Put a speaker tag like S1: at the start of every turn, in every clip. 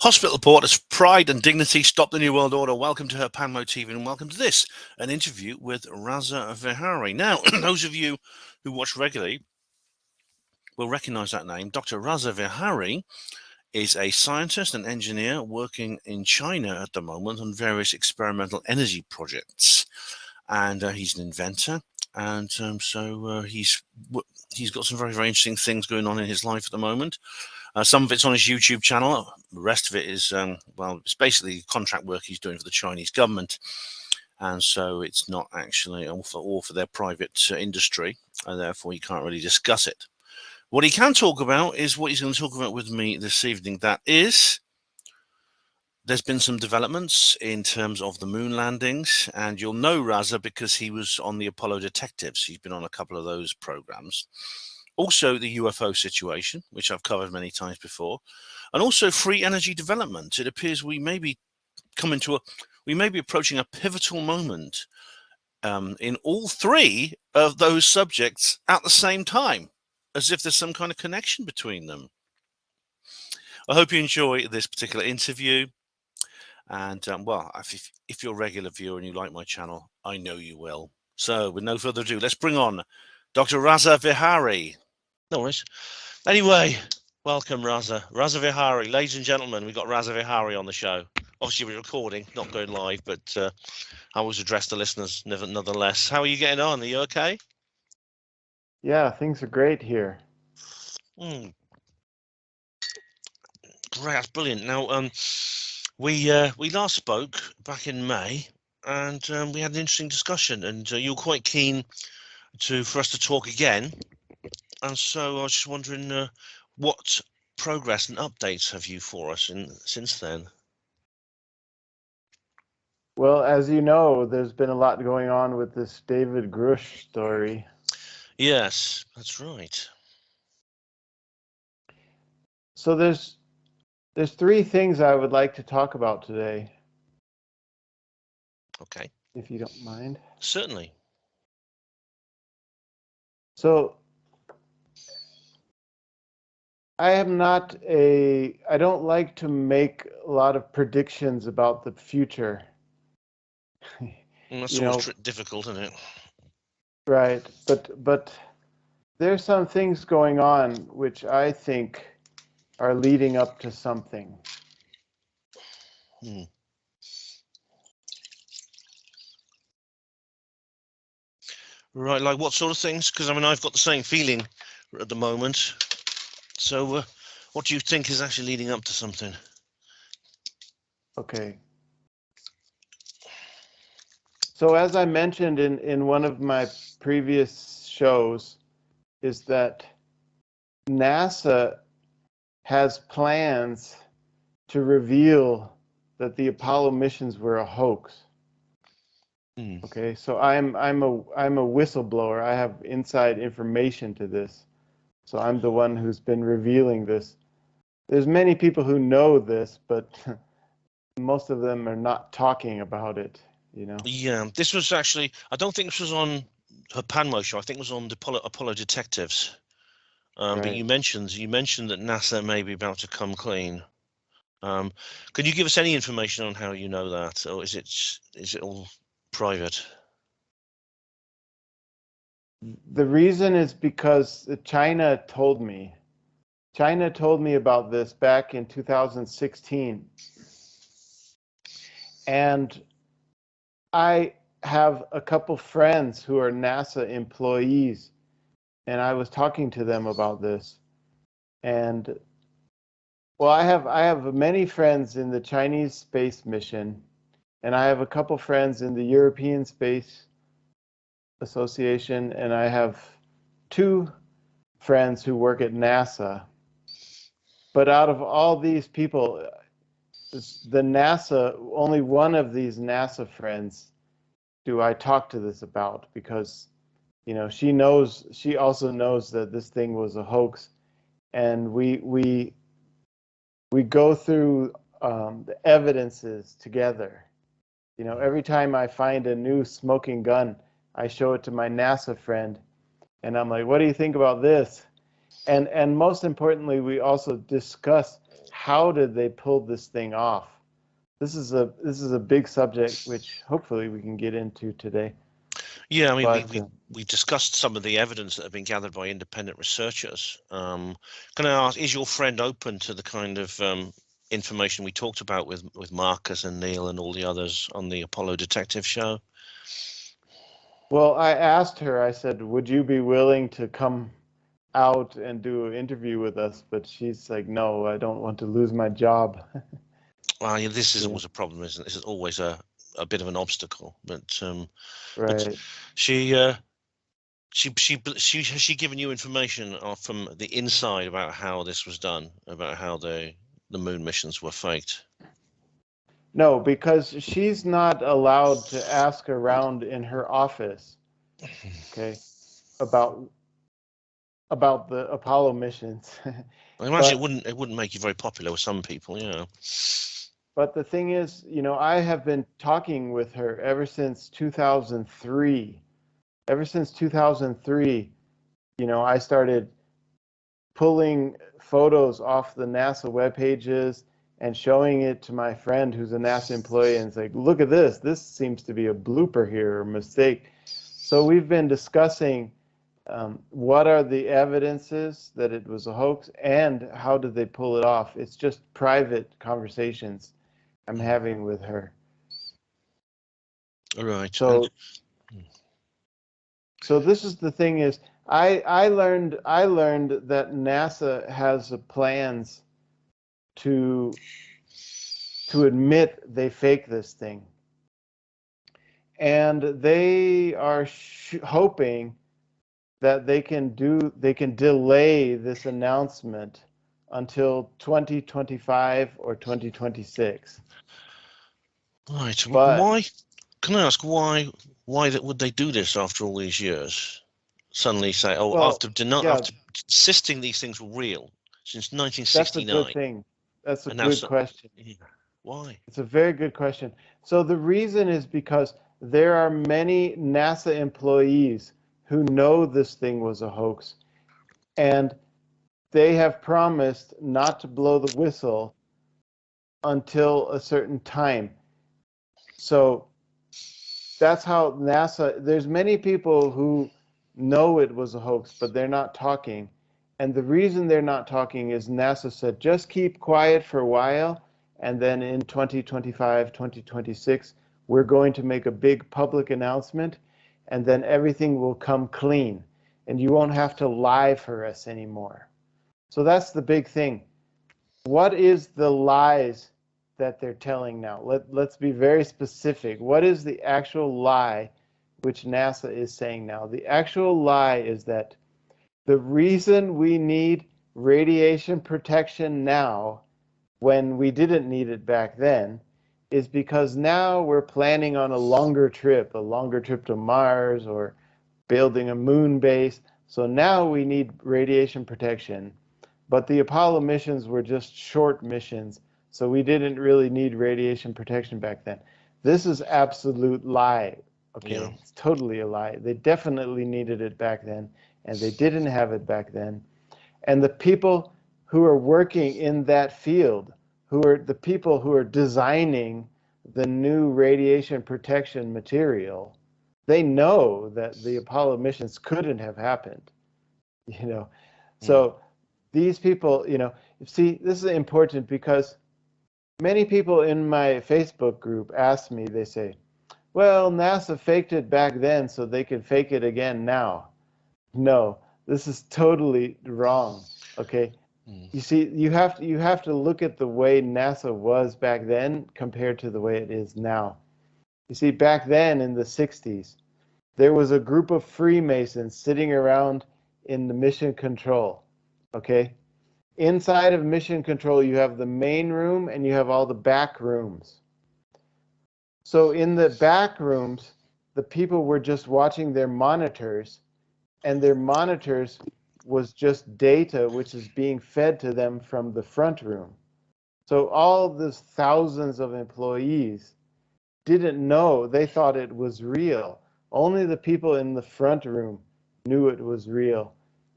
S1: Hospital Reporters, Pride and Dignity, Stop the New World Order. Welcome to her Panmo TV and welcome to this, an interview with Rasa Viharii. Now, those of you who watch regularly will recognise that name. Dr. Rasa Viharii is a scientist and engineer working in China at the moment on various experimental energy projects. And he's an inventor. And so he's got some very, very interesting things going on in his life at the moment. Some of it's on his YouTube channel. The rest of it is, it's basically contract work he's doing for the Chinese government. And so it's not actually all for their private industry, and therefore he can't really discuss it. What he can talk about is what he's going to talk about with me this evening. That is, there's been some developments in terms of the moon landings, and you'll know Rasa because he was on the Apollo Detectives. He's been on a couple of those programs. Also, the UFO situation, which I've covered many times before, and also free energy development. It appears we may be approaching a pivotal moment in all three of those subjects at the same time, as if there's some kind of connection between them. I hope you enjoy this particular interview. And, if you're a regular viewer and you like my channel, I know you will. So, with no further ado, let's bring on Dr. Rasa Viharii. No worries. Anyway, welcome, Rasa Viharii. Ladies and gentlemen, we've got Rasa Viharii on the show. Obviously, we're recording, not going live, but I always address the listeners nonetheless. How are you getting on? Are you okay?
S2: Yeah, things are great here.
S1: Great, that's brilliant. Now, we last spoke back in May, and we had an interesting discussion, and you were quite keen for us to talk again. And so I was just wondering, what progress and updates have you for us since then?
S2: Well, as you know, there's been a lot going on with this David Grush story.
S1: Yes, that's right.
S2: So there's three things I would like to talk about today.
S1: Okay.
S2: If you don't mind.
S1: Certainly.
S2: So I don't like to make a lot of predictions about the future.
S1: That's always difficult, isn't it?
S2: Right, but there's some things going on which I think are leading up to something.
S1: Right, like what sort of things? Because I've got the same feeling at the moment. So, what do you think is actually leading up to something?
S2: Okay. So as I mentioned in one of my previous shows, is that NASA has plans to reveal that the Apollo missions were a hoax. Okay, so I'm a whistleblower. I have inside information to this. So I'm the one who's been revealing this. There's many people who know this, but most of them are not talking about it, you know.
S1: Yeah, this was actually, I don't think this was on her Panmo show. I think it was on the Apollo Detectives.
S2: Right.
S1: But you mentioned that NASA may be about to come clean. Can you give us any information on how you know that, or is it all private?
S2: The reason is because China told me. China told me about this back in 2016. And I have a couple friends who are NASA employees, and I was talking to them about this. And well, I have many friends in the Chinese space mission, and I have a couple friends in the European Space Association, and I have two friends who work at NASA. But out of all these people, only one of these NASA friends do I talk to this about, because she also knows that this thing was a hoax, and we go through the evidences together. Every time I find a new smoking gun, I show it to my NASA friend, and I'm like, what do you think about this? And most importantly, we also discuss how did they pull this thing off. This is a big subject which hopefully we can get into today.
S1: Yeah, I mean,
S2: But
S1: we discussed some of the evidence that have been gathered by independent researchers. Can I ask, is your friend open to the kind of information we talked about with Marcus and Neil and all the others on the Apollo Detective Show?
S2: well, I asked her, I said, would you be willing to come out and do an interview with us? But she's like, no, I don't want to lose my job.
S1: Well, yeah, this is
S2: Yeah,
S1: always a problem, isn't it? This is always a bit of an obstacle. But
S2: right.
S1: has she given you information from the inside about how this was done, about how the moon missions were faked?
S2: No, because she's not allowed to ask around in her office, okay, about the Apollo missions.
S1: I imagine
S2: But
S1: it wouldn't make you very popular with some people, yeah.
S2: but the thing is, I have been talking with her ever since 2003. Ever since 2003, I started pulling photos off the NASA web pages and showing it to my friend who's a NASA employee, and it's like, look at this. This seems to be a blooper here, or a mistake. So we've been discussing what are the evidences that it was a hoax and how did they pull it off. It's just private conversations I'm having with her.
S1: All right.
S2: So this is the thing is I learned that NASA has plans to admit they fake this thing, and they are hoping that they can delay this announcement until 2025 or 2026.
S1: Right.
S2: But
S1: Why? Can I ask why that would they do this after all these years? Suddenly say, oh,
S2: well, yeah,
S1: after insisting these things were real since
S2: that's a good
S1: 1969,
S2: thing. That's a
S1: and now
S2: good question.
S1: yeah, why?
S2: It's a very good question. So the reason is because there are many NASA employees who know this thing was a hoax, and they have promised not to blow the whistle until a certain time. So that's how there's many people who know it was a hoax, but they're not talking. And the reason they're not talking is NASA said, just keep quiet for a while. And then in 2025, 2026, we're going to make a big public announcement. And then everything will come clean. And you won't have to lie for us anymore. So that's the big thing. What is the lies that they're telling now? Let's be very specific. What is the actual lie which NASA is saying now? The actual lie is that the reason we need radiation protection now when we didn't need it back then is because now we're planning on a longer trip to Mars or building a moon base. So now we need radiation protection. But the Apollo missions were just short missions, so we didn't really need radiation protection back then. This is absolute lie. Okay,
S1: Yeah.
S2: it's totally a lie. They definitely needed it back then, and they didn't have it back then. And the people who are working in that field, who are the people who are designing the new radiation protection material, they know that the Apollo missions couldn't have happened. So these people, see, this is important because many people in my Facebook group ask me, they say, well, NASA faked it back then so they could fake it again now. No, this is totally wrong. Okay. You see, you have to look at the way NASA was back then compared to the way it is now. You see, back then in the 60s, there was a group of Freemasons sitting around in the mission control. Okay. Inside of mission control, you have the main room and you have all the back rooms. So in the back rooms, the people were just watching their monitors, and their monitors was just data which is being fed to them from the front room. So all these thousands of employees didn't know, they thought it was real. Only the people in the front room knew it was real.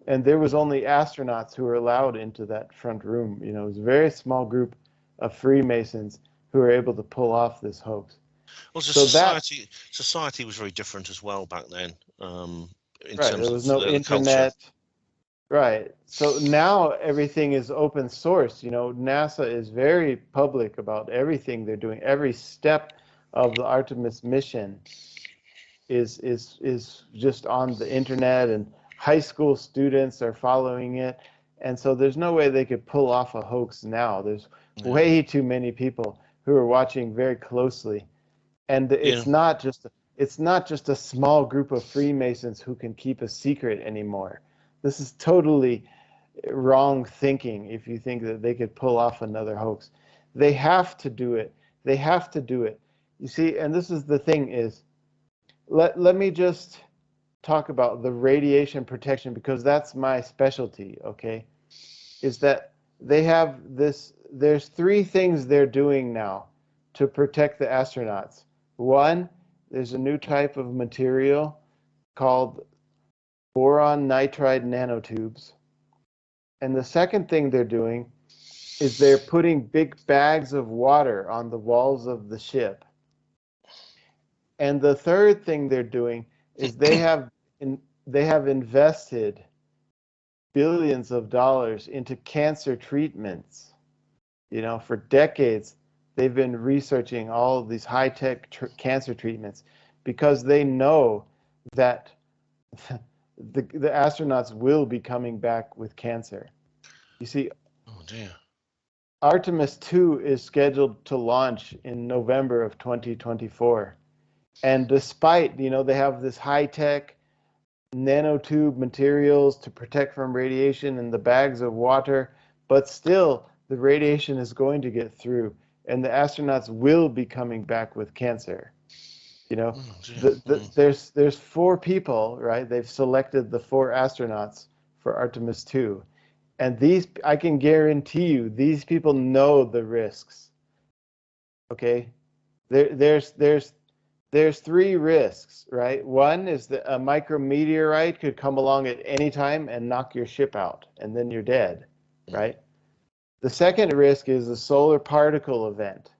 S2: and there was only astronauts who were allowed into that front room. It was a very small group of Freemasons who were able to pull off this hoax.
S1: Well,
S2: So that
S1: society was very different as well back then, in
S2: right,
S1: terms
S2: there
S1: of
S2: was no
S1: the culture.
S2: internet. Right. So now everything is open source. NASA is very public about everything they're doing. Every step of the Artemis mission is just on the internet, and high school students are following it. And so there's no way they could pull off a hoax now. There's
S1: Yeah.
S2: way too many people who are watching very closely. And
S1: Yeah.
S2: it's not just a small group of Freemasons who can keep a secret anymore. This is totally wrong thinking if you think that they could pull off another hoax. They have to do it. They have to do it. You see, and this is the thing is, let me just talk about the radiation protection, because that's my specialty, okay? Is that they have there's three things they're doing now to protect the astronauts. One, there's a new type of material called boron nitride nanotubes. And the second thing they're doing is they're putting big bags of water on the walls of the ship. And the third thing they're doing is they have invested billions of dollars into cancer treatments. For decades, they've been researching all of these high-tech cancer treatments because they know that the astronauts will be coming back with cancer. You see,
S1: Oh dear.
S2: Artemis 2 is scheduled to launch in November of 2024. And despite, they have this high-tech nanotube materials to protect from radiation and the bags of water, but still the radiation is going to get through, and the astronauts will be coming back with cancer.
S1: Oh dear.
S2: There's four people, right? They've selected the four astronauts for Artemis 2. And I can guarantee you, these people know the risks. Okay? There's three risks, right? One is that a micrometeorite could come along at any time and knock your ship out, and then you're dead, right? The second risk is a solar particle event.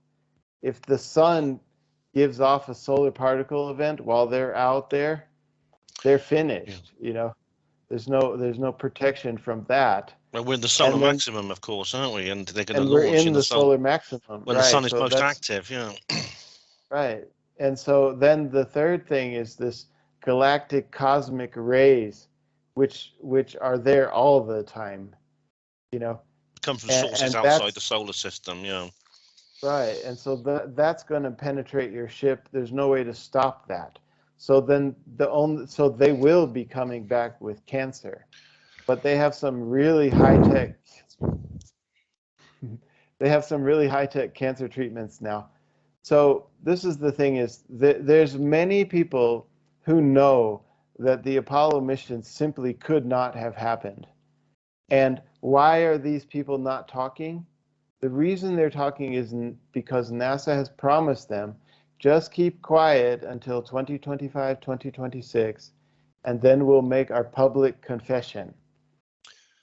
S2: If the sun gives off a solar particle event while they're out there, they're finished. There's no protection from that.
S1: Well, we're in the solar maximum, of course, aren't we? And they're going to
S2: we're
S1: launch
S2: in the solar maximum,
S1: when the sun is most active. Yeah.
S2: Right. And so then the third thing is this galactic cosmic rays, which are there all the time,
S1: Come from sources outside the solar system. Yeah.
S2: Right. And so that's going to penetrate your ship. There's no way to stop that. So then so they will be coming back with cancer, but they have some really high-tech cancer treatments now. So this is the thing is there's many people who know that the Apollo mission simply could not have happened. And why are these people not talking? The reason they're talking is because NASA has promised them, just keep quiet until 2025, 2026, and then we'll make our public confession.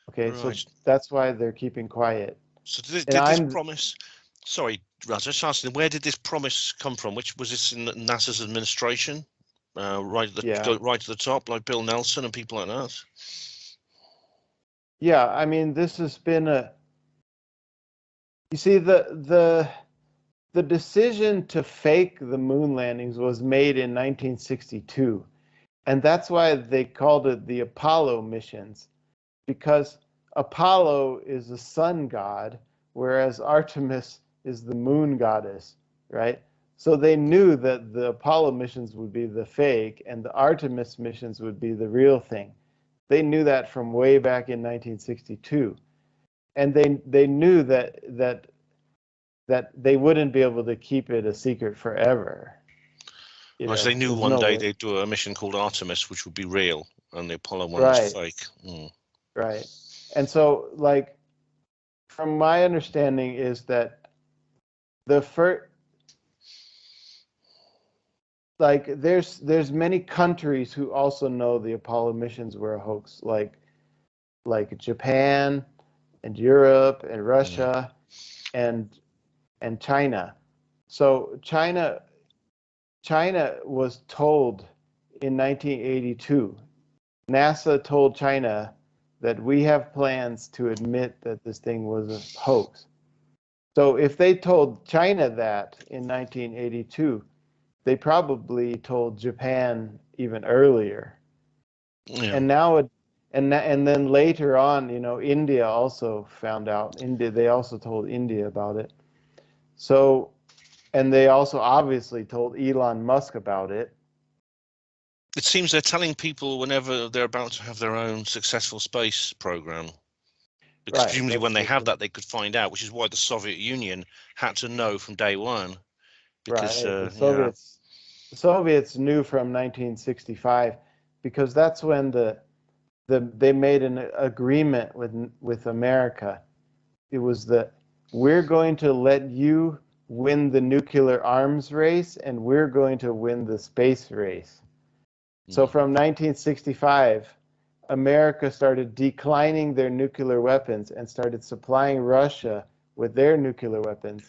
S2: Okay,
S1: right.
S2: So that's why they're keeping quiet.
S1: So did this promise, sorry, Rasa, just asking, where did this promise come from? Which was this in NASA's administration? Right to the top, like Bill Nelson and people like that?
S2: Yeah, I mean, this has been you see, the decision to fake the moon landings was made in 1962, and that's why they called it the Apollo missions, because Apollo is the sun god, whereas Artemis is the moon goddess, right? So they knew that the Apollo missions would be the fake and the Artemis missions would be the real thing. They knew that from way back in 1962. And they knew that they wouldn't be able to keep it a secret forever.
S1: So they knew one day they'd do a mission called Artemis, which would be real, and the Apollo one was fake.
S2: Right. And so, like, from my understanding is that the first, like, there's many countries who also know the Apollo missions were a hoax. Like, like Japan and Europe and Russia and China. So China was told in 1982, NASA told China that we have plans to admit that this thing was a hoax. So if they told China that in 1982, they probably told Japan even earlier.
S1: Yeah.
S2: And now and then later on, India also found out. They also told India about it. So, and they also obviously told Elon Musk about it.
S1: It seems they're telling people whenever they're about to have their own successful space program. Because
S2: Right.
S1: presumably
S2: That's
S1: when they
S2: the
S1: have
S2: thing.
S1: that, they could find out, which is why the Soviet Union had to know from day one. Because,
S2: Right.
S1: yeah.
S2: The Soviets knew from 1965 because that's when they made an agreement with America. It was that we're going to let you win the nuclear arms race and we're going to win the space race. So from 1965, America started declining their nuclear weapons and started supplying Russia with their nuclear weapons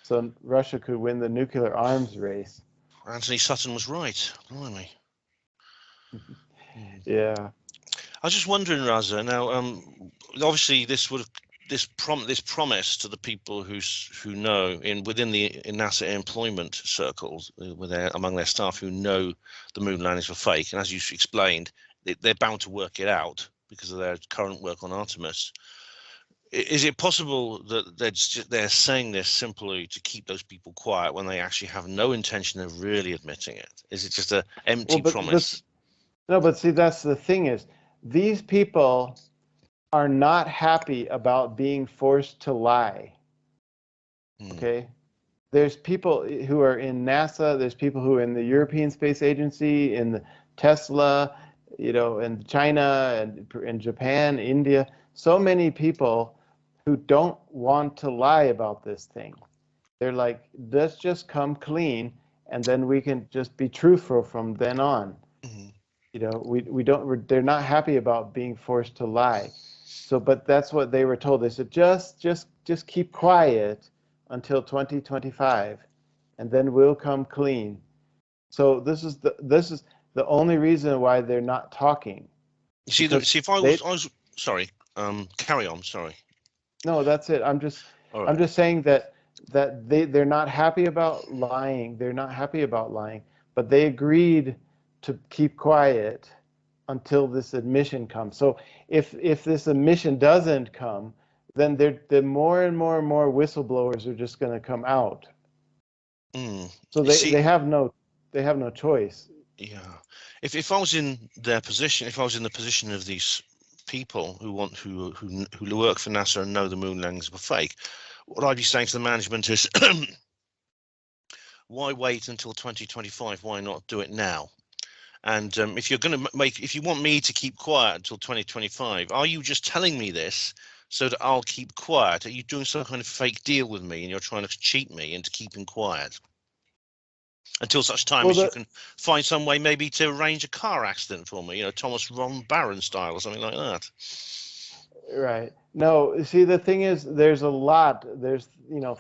S2: so Russia could win the nuclear arms race.
S1: Anthony Sutton was right. Blimey.
S2: Yeah.
S1: I was just wondering, Raza. Now, obviously, this promise to the people who know within the NASA employment circles, among their staff who know the moon landings were fake, and as you explained, they're bound to work it out because of their current work on Artemis. Is it possible that they're saying this simply to keep those people quiet when they actually have no intention of really admitting it? Is it just an
S2: Well,
S1: empty
S2: but
S1: promise?
S2: no, but see, that's the thing is these people are not happy about being forced to lie. Okay? There's people who are in NASA, there's people who are in the European Space Agency, in the Tesla, in China and in Japan, India, so many people who don't want to lie about this thing. They're like, let's just come clean and then we can just be truthful from then on.
S1: Mhm.
S2: We don't, they're not happy about being forced to lie. So, but that's what they were told. They said, just keep quiet until 2025 and then we'll come clean. So this is the only reason why they're not talking because
S1: See, if I
S2: they,
S1: was sorry, carry on. Sorry.
S2: no, that's it.
S1: All
S2: I'm
S1: right.
S2: just saying that they're not happy about lying. They're not happy about lying, but they agreed to keep quiet until this admission comes. So if this admission doesn't come, then the more and more and more whistleblowers are just going to come out. So
S1: You see,
S2: they have no choice.
S1: yeah. If I was in their position, if I was in the position of these people who work for NASA and know the moon landings were fake, what I'd be saying to the management is, why wait until 2025? Why not do it now? And if you're going to if you want me to keep quiet until 2025, are you just telling me this so that I'll keep quiet? Are you doing some kind of fake deal with me and you're trying to cheat me into keeping quiet until such time
S2: Well,
S1: as you can find some way maybe to arrange a car accident for me, Thomas Ron Barron style or something like that?
S2: right. No, see, the thing is, there's,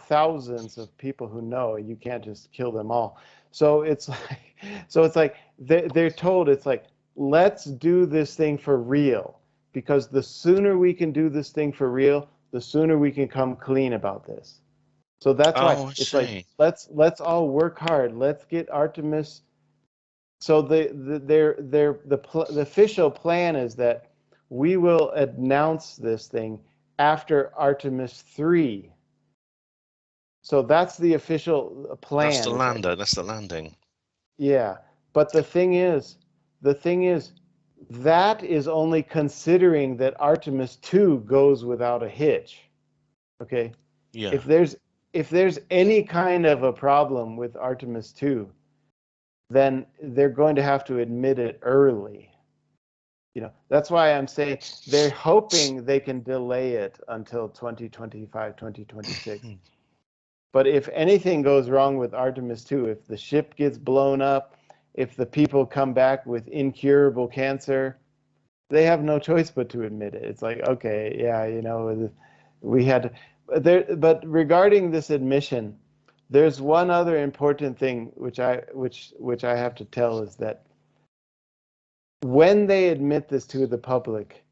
S2: thousands of people who know, you can't just kill them all. So it's like, they're told, it's like, let's do this thing for real. Because the sooner we can do this thing for real, the sooner we can come clean about this. So that's why
S1: Oh, I
S2: it's like,
S1: see.
S2: let's all work hard. Let's get Artemis. So the official plan is that we will announce this thing after Artemis 3. So that's the official
S1: That's the
S2: plan. It's like,
S1: lander. That's the landing.
S2: yeah. But the thing is, that is only considering that Artemis 2 goes without a hitch. Okay.
S1: Yeah.
S2: If there's any kind of a problem with Artemis 2, then they're going to have to admit it early. That's why I'm saying they're hoping they can delay it until 2025, 2026. But if anything goes wrong with Artemis 2, if the ship gets blown up, if the people come back with incurable cancer, they have no choice but to admit it. It's like, okay, yeah, we had there. But regarding this admission, there's one other important thing which I have to tell is that when they admit this to the public,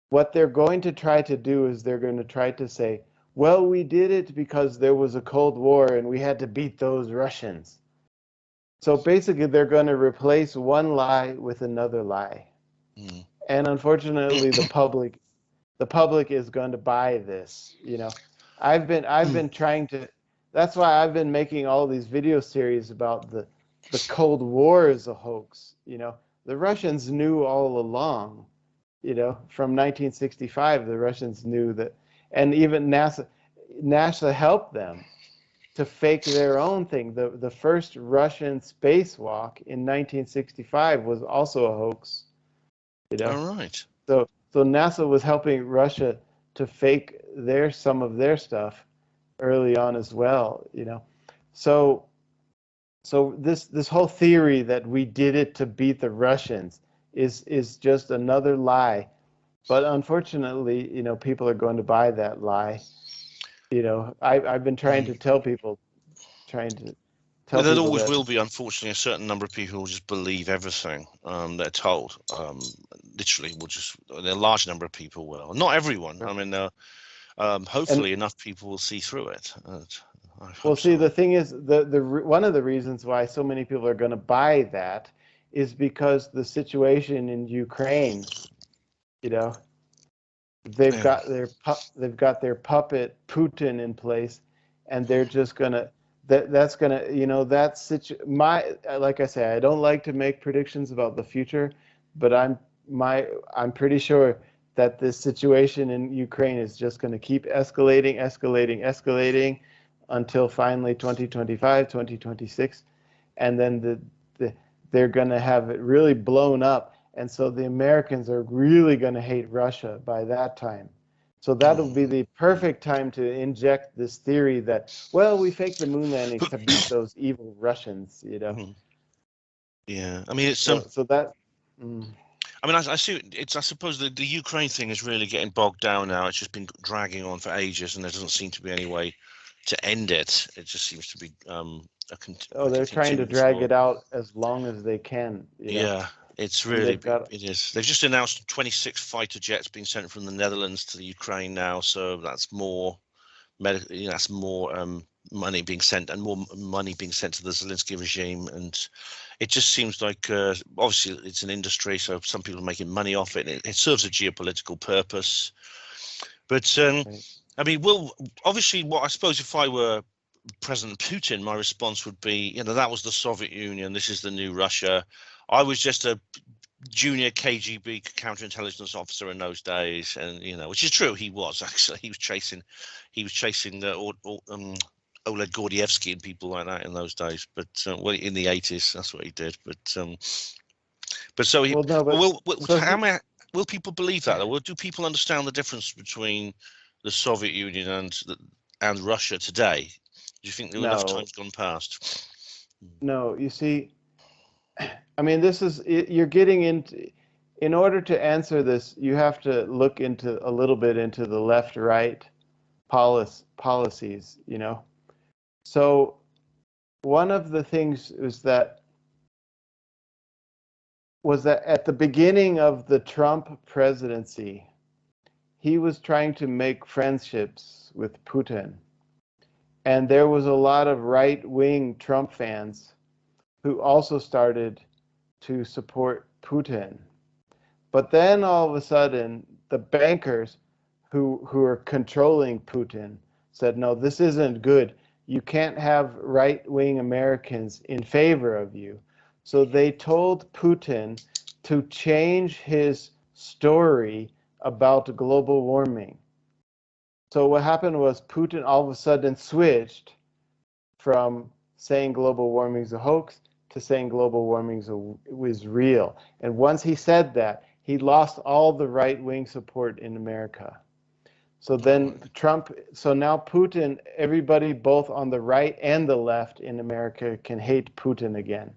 S2: what they're going to try to do is they're going to try to say, well, we did it because there was a Cold War and we had to beat those Russians. So basically, they're going to replace one lie with another lie.
S1: Mm.
S2: And unfortunately, the public is going to buy this. I've been trying to. That's why I've been making all these video series about the Cold War is a hoax. The Russians knew all along. From 1965, the Russians knew that, and even NASA helped them to fake their own thing. The first Russian spacewalk in 1965 was also a hoax.
S1: All right.
S2: So NASA was helping Russia to fake some of their stuff early on as well. So this whole theory that we did it to beat the Russians is just another lie. But unfortunately, people are going to buy that lie. I've been trying to tell people,
S1: There always
S2: that
S1: will be, unfortunately, a certain number of people who will just believe everything they're told. Literally, a large number of people will. Not everyone. I mean, hopefully, enough people will see through it.
S2: Well, see,
S1: So.
S2: the thing is, one of the reasons why so many people are going to buy that is because the situation in Ukraine, they've got their puppet Putin in place, and they're just gonna that's gonna like I say, I don't like to make predictions about the future, but I'm pretty sure that this situation in Ukraine is just going to keep escalating until finally 2025, 2026, and then they're going to have it really blown up. And so the Americans are really going to hate Russia by that time. So that'll be the perfect time to inject this theory that, well, we faked the moon landings to beat those evil Russians,
S1: Yeah, I mean, it's
S2: So that.
S1: I mean, I see. I suppose the Ukraine thing is really getting bogged down now. It's just been dragging on for ages, and there doesn't seem to be any way to end it. It just seems to be
S2: They're trying to
S1: continuous
S2: drag
S1: war.
S2: it out as long as they can,
S1: Yeah, it's
S2: and
S1: really
S2: they've got.
S1: it is. They've just announced 26 fighter jets being sent from the Netherlands to the Ukraine now, so that's more that's more money being sent and more money being sent to the Zelensky regime, and it just seems like obviously it's an industry, so some people are making money off it. It serves a geopolitical purpose, but
S2: Right.
S1: I mean, obviously, what I suppose if I were President Putin, my response would be, that was the Soviet Union. This is the new Russia. I was just a junior KGB counterintelligence officer in those days, and which is true. He was actually he was chasing the Oleg Gordievsky and people like that in those days. But well, in the 80s, that's what he did. But so he
S2: Well, no, but so
S1: will people believe that? Or do people understand the difference between the Soviet Union and Russia today? Do you think that enough
S2: no,
S1: time's gone past?
S2: no. You see, I mean, you're getting into. In order to answer this, you have to look a little bit into the left-right policies. So one of the things was that at the beginning of the Trump presidency, he was trying to make friendships with Putin. And there was a lot of right-wing Trump fans who also started to support Putin. But then all of a sudden, the bankers who are controlling Putin said, no, this isn't good. You can't have right-wing Americans in favor of you. So they told Putin to change his story about global warming. So what happened was Putin all of a sudden switched from saying global warming is a hoax to saying global warming was real. And once he said that, he lost all the right-wing support in America. So then now Putin, everybody both on the right and the left in America can hate Putin again.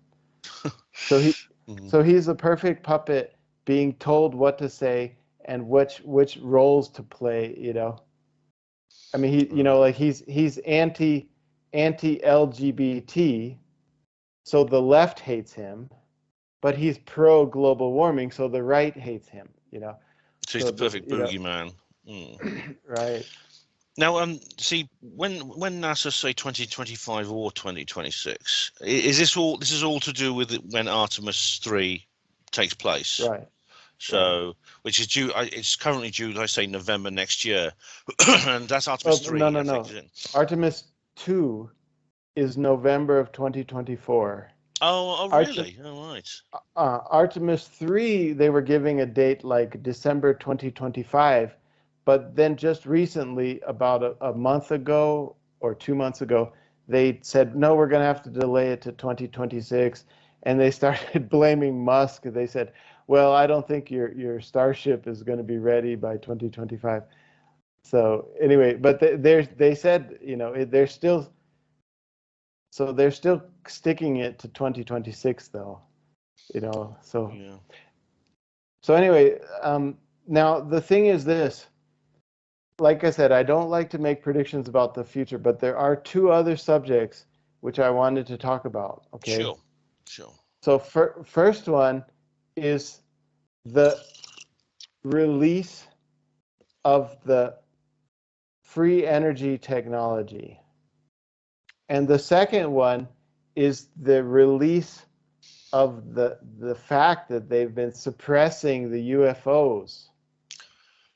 S2: So he's a perfect puppet being told what to say and which roles to play. I mean, like he's anti LGBT, so the left hates him, but he's pro global warming, so the right hates him.
S1: So he's
S2: So
S1: the perfect boogeyman.
S2: right.
S1: Now, see, when NASA say 2025 or 2026, is this all? This is all to do with when Artemis 3 takes place.
S2: Right.
S1: So, which is due. It's currently due, I say, November next year, and that's Artemis
S2: Oh,
S1: 3.
S2: no,
S1: I think.
S2: no. Artemis 2 is November of 2024.
S1: Oh, really? Oh, right.
S2: Artemis 3, they were giving a date like December 2025, but then just recently, about a month ago or 2 months ago, they said, no, we're going to have to delay it to 2026. And they started blaming Musk. They said, well, I don't think your Starship is going to be ready by 2025. So anyway, but they said, they're still sticking it to 2026 though. So
S1: Yeah.
S2: so anyway, now the thing is this. Like I said, I don't like to make predictions about the future, but there are two other subjects which I wanted to talk about. Okay.
S1: Sure.
S2: So first one is the release of the free energy technology, and the second one is the release of the fact that they've been suppressing the UFOs.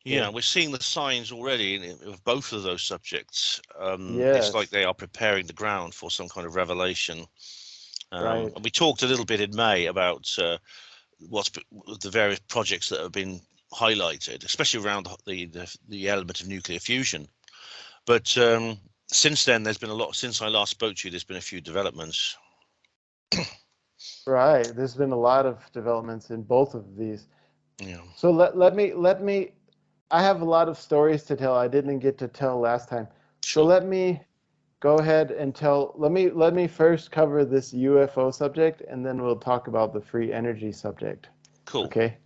S1: Yeah,
S2: Okay.
S1: we're seeing the signs already of both of those subjects. It's like
S2: Yes.
S1: they are preparing the ground for some kind of revelation.
S2: Right.
S1: And we talked a little bit in May about what's the various projects that have been highlighted, especially around the element of nuclear fusion. But since then, there's been a lot. Since I last spoke to you, there's been a few developments.
S2: Right. There's been a lot of developments in both of these.
S1: Yeah.
S2: So let me I have a lot of stories to tell I didn't get to tell last time. So
S1: Sure.
S2: let me go ahead and let me first cover this UFO subject, and then we'll talk about the free energy subject.
S1: Cool.
S2: Okay?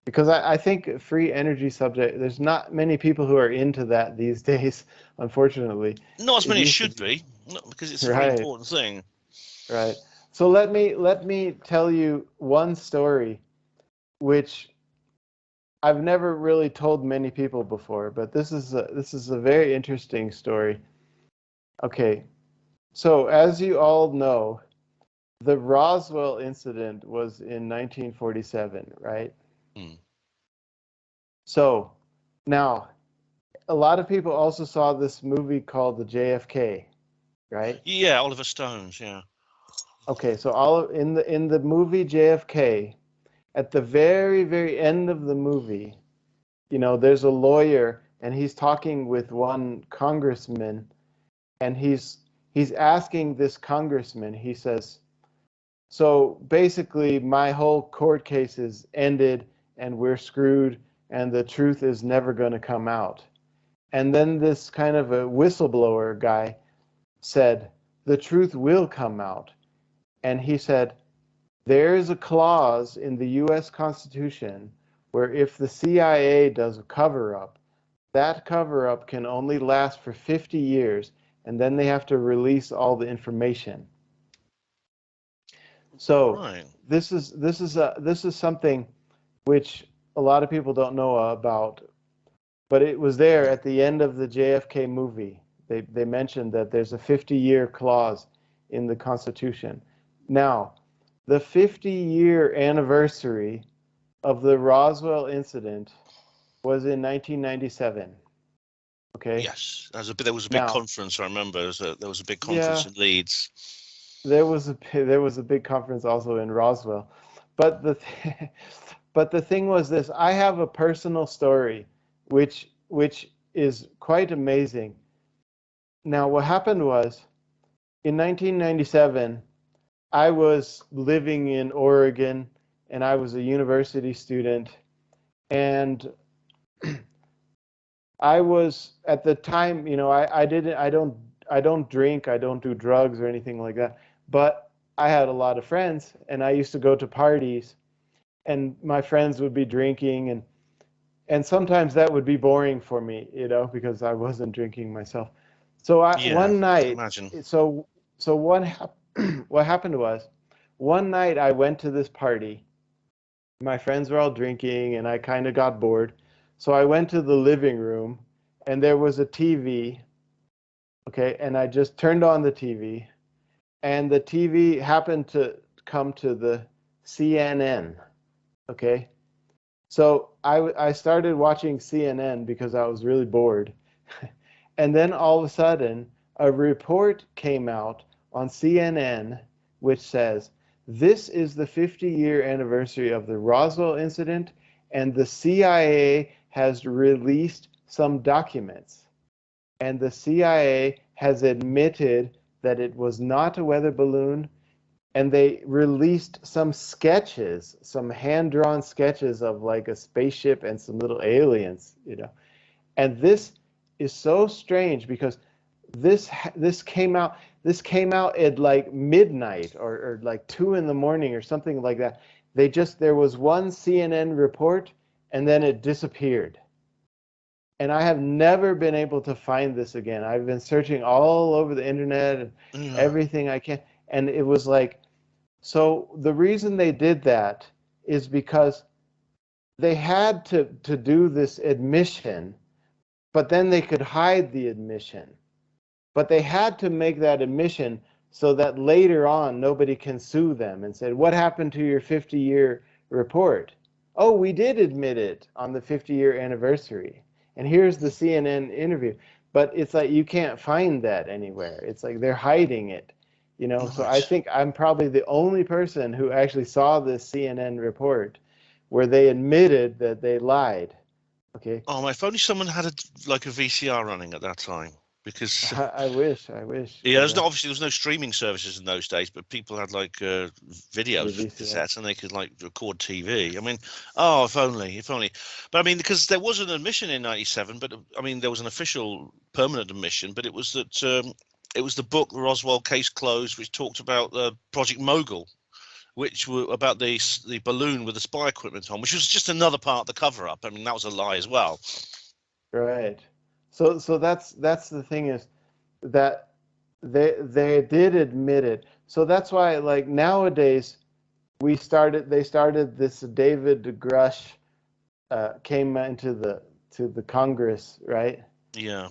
S2: Because I think free energy subject, there's not many people who are into that these days, unfortunately.
S1: Not as
S2: It
S1: many as
S2: used to
S1: should
S2: be.
S1: be, because it's a very
S2: Right.
S1: important thing.
S2: Right. So let me tell you one story which I've never really told many people before, but this is a very interesting story. Okay. So as you all know, the Roswell incident was in 1947, right?
S1: Hmm.
S2: So now a lot of people also saw this movie called the JFK, right?
S1: Yeah, Oliver Stone's. Yeah.
S2: Okay, so in the movie JFK, at the very, very end of the movie, there's a lawyer and he's talking with one congressman, and he's asking this congressman, he says, so basically my whole court case is ended and we're screwed and the truth is never going to come out. And then this kind of a whistleblower guy said, the truth will come out. And he said, there is a clause in the US Constitution where if the CIA does a cover up, that cover up can only last for 50 years, and then they have to release all the information. So
S1: Right.
S2: this is something which a lot of people don't know about, but it was there at the end of the JFK movie. They mentioned that there's a 50-year clause in the Constitution. Now, the 50-year anniversary of the Roswell incident was in 1997. Okay.
S1: Yes, there was a big
S2: Now,
S1: conference. I remember there was a big conference
S2: yeah,
S1: in Leeds.
S2: there was a big conference also in Roswell, but but the thing was this: I have a personal story, which is quite amazing. Now, what happened was in 1997, I was living in Oregon, and I was a university student, and I was at the time, I don't drink, I don't do drugs or anything like that, but I had a lot of friends and I used to go to parties, and my friends would be drinking, and sometimes that would be boring for me, because I wasn't drinking myself. So
S1: Yeah,
S2: one
S1: I can
S2: night,
S1: imagine.
S2: so what happened was, one night I went to this party. My friends were all drinking, and I kind of got bored. So I went to the living room, and there was a TV. Okay, and I just turned on the TV, and the TV happened to come to the CNN. Okay, so I started watching CNN because I was really bored. And then all of a sudden, a report came out on CNN which says, this is the 50-year anniversary of the Roswell incident, and the CIA has released some documents. And the CIA has admitted that it was not a weather balloon, and they released some sketches, some hand-drawn sketches of like a spaceship and some little aliens. And this is so strange because this came out at like midnight, or like 2 in the morning or something like that. There was one CNN report, and then it disappeared. And I have never been able to find this again. I've been searching all over the internet and
S1: Yeah.
S2: everything I can, and it was like, so the reason they did that is because they had to do this admission, but then they could hide the admission. But they had to make that admission so that later on nobody can sue them and say, what happened to your 50-year report? Oh, we did admit it on the 50-year anniversary. And here's the CNN interview. But it's like you can't find that anywhere. It's like they're hiding it. So I
S1: Right.
S2: think I'm probably the only person who actually saw this CNN report where they admitted that they lied. Okay.
S1: Oh, if only someone had like a VCR running at that time, because
S2: I wish.
S1: yeah,
S2: But
S1: there was no streaming services in those days, but people had like
S2: the
S1: videos,
S2: VCR.
S1: cassettes, and they could like record TV. I mean, oh, if only. But I mean, because there was an admission in '97, but I mean, there was an official permanent admission, but it was that it was the book, The Roswell Case Closed, which talked about Project Mogul, which were about the balloon with the spy equipment on, which was just another part of the cover up. I mean, that was a lie as well.
S2: Right. So that's the thing, is that they did admit it. So that's why, like, nowadays they started this David Grush, came into the Congress, right?
S1: Yeah.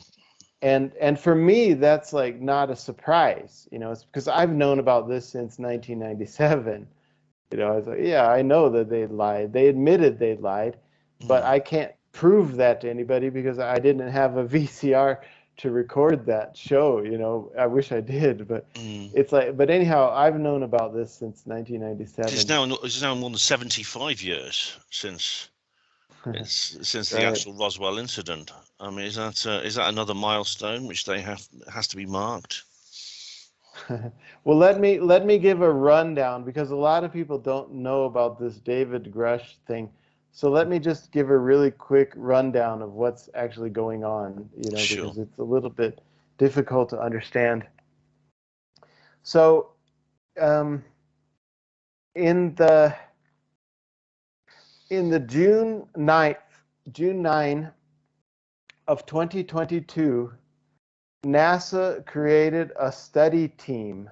S2: And for me that's like not a surprise. It's because I've known about this since 1997. I was like, yeah, I know that they lied. They admitted they lied, but
S1: Mm.
S2: I can't prove that to anybody because I didn't have a VCR to record that show. I wish I did, but
S1: Mm.
S2: it's like, but anyhow, I've known about this since
S1: It's
S2: 1997.
S1: now more than 75 years since the
S2: Right.
S1: actual Roswell incident. I mean, is that another milestone which they have has to be marked?
S2: Well, let me give a rundown because a lot of people don't know about this David Grush thing. So let me just give a really quick rundown of what's actually going on,
S1: Sure.
S2: because it's a little bit difficult to understand. So, um, in the June 9 of 2022, NASA created a study team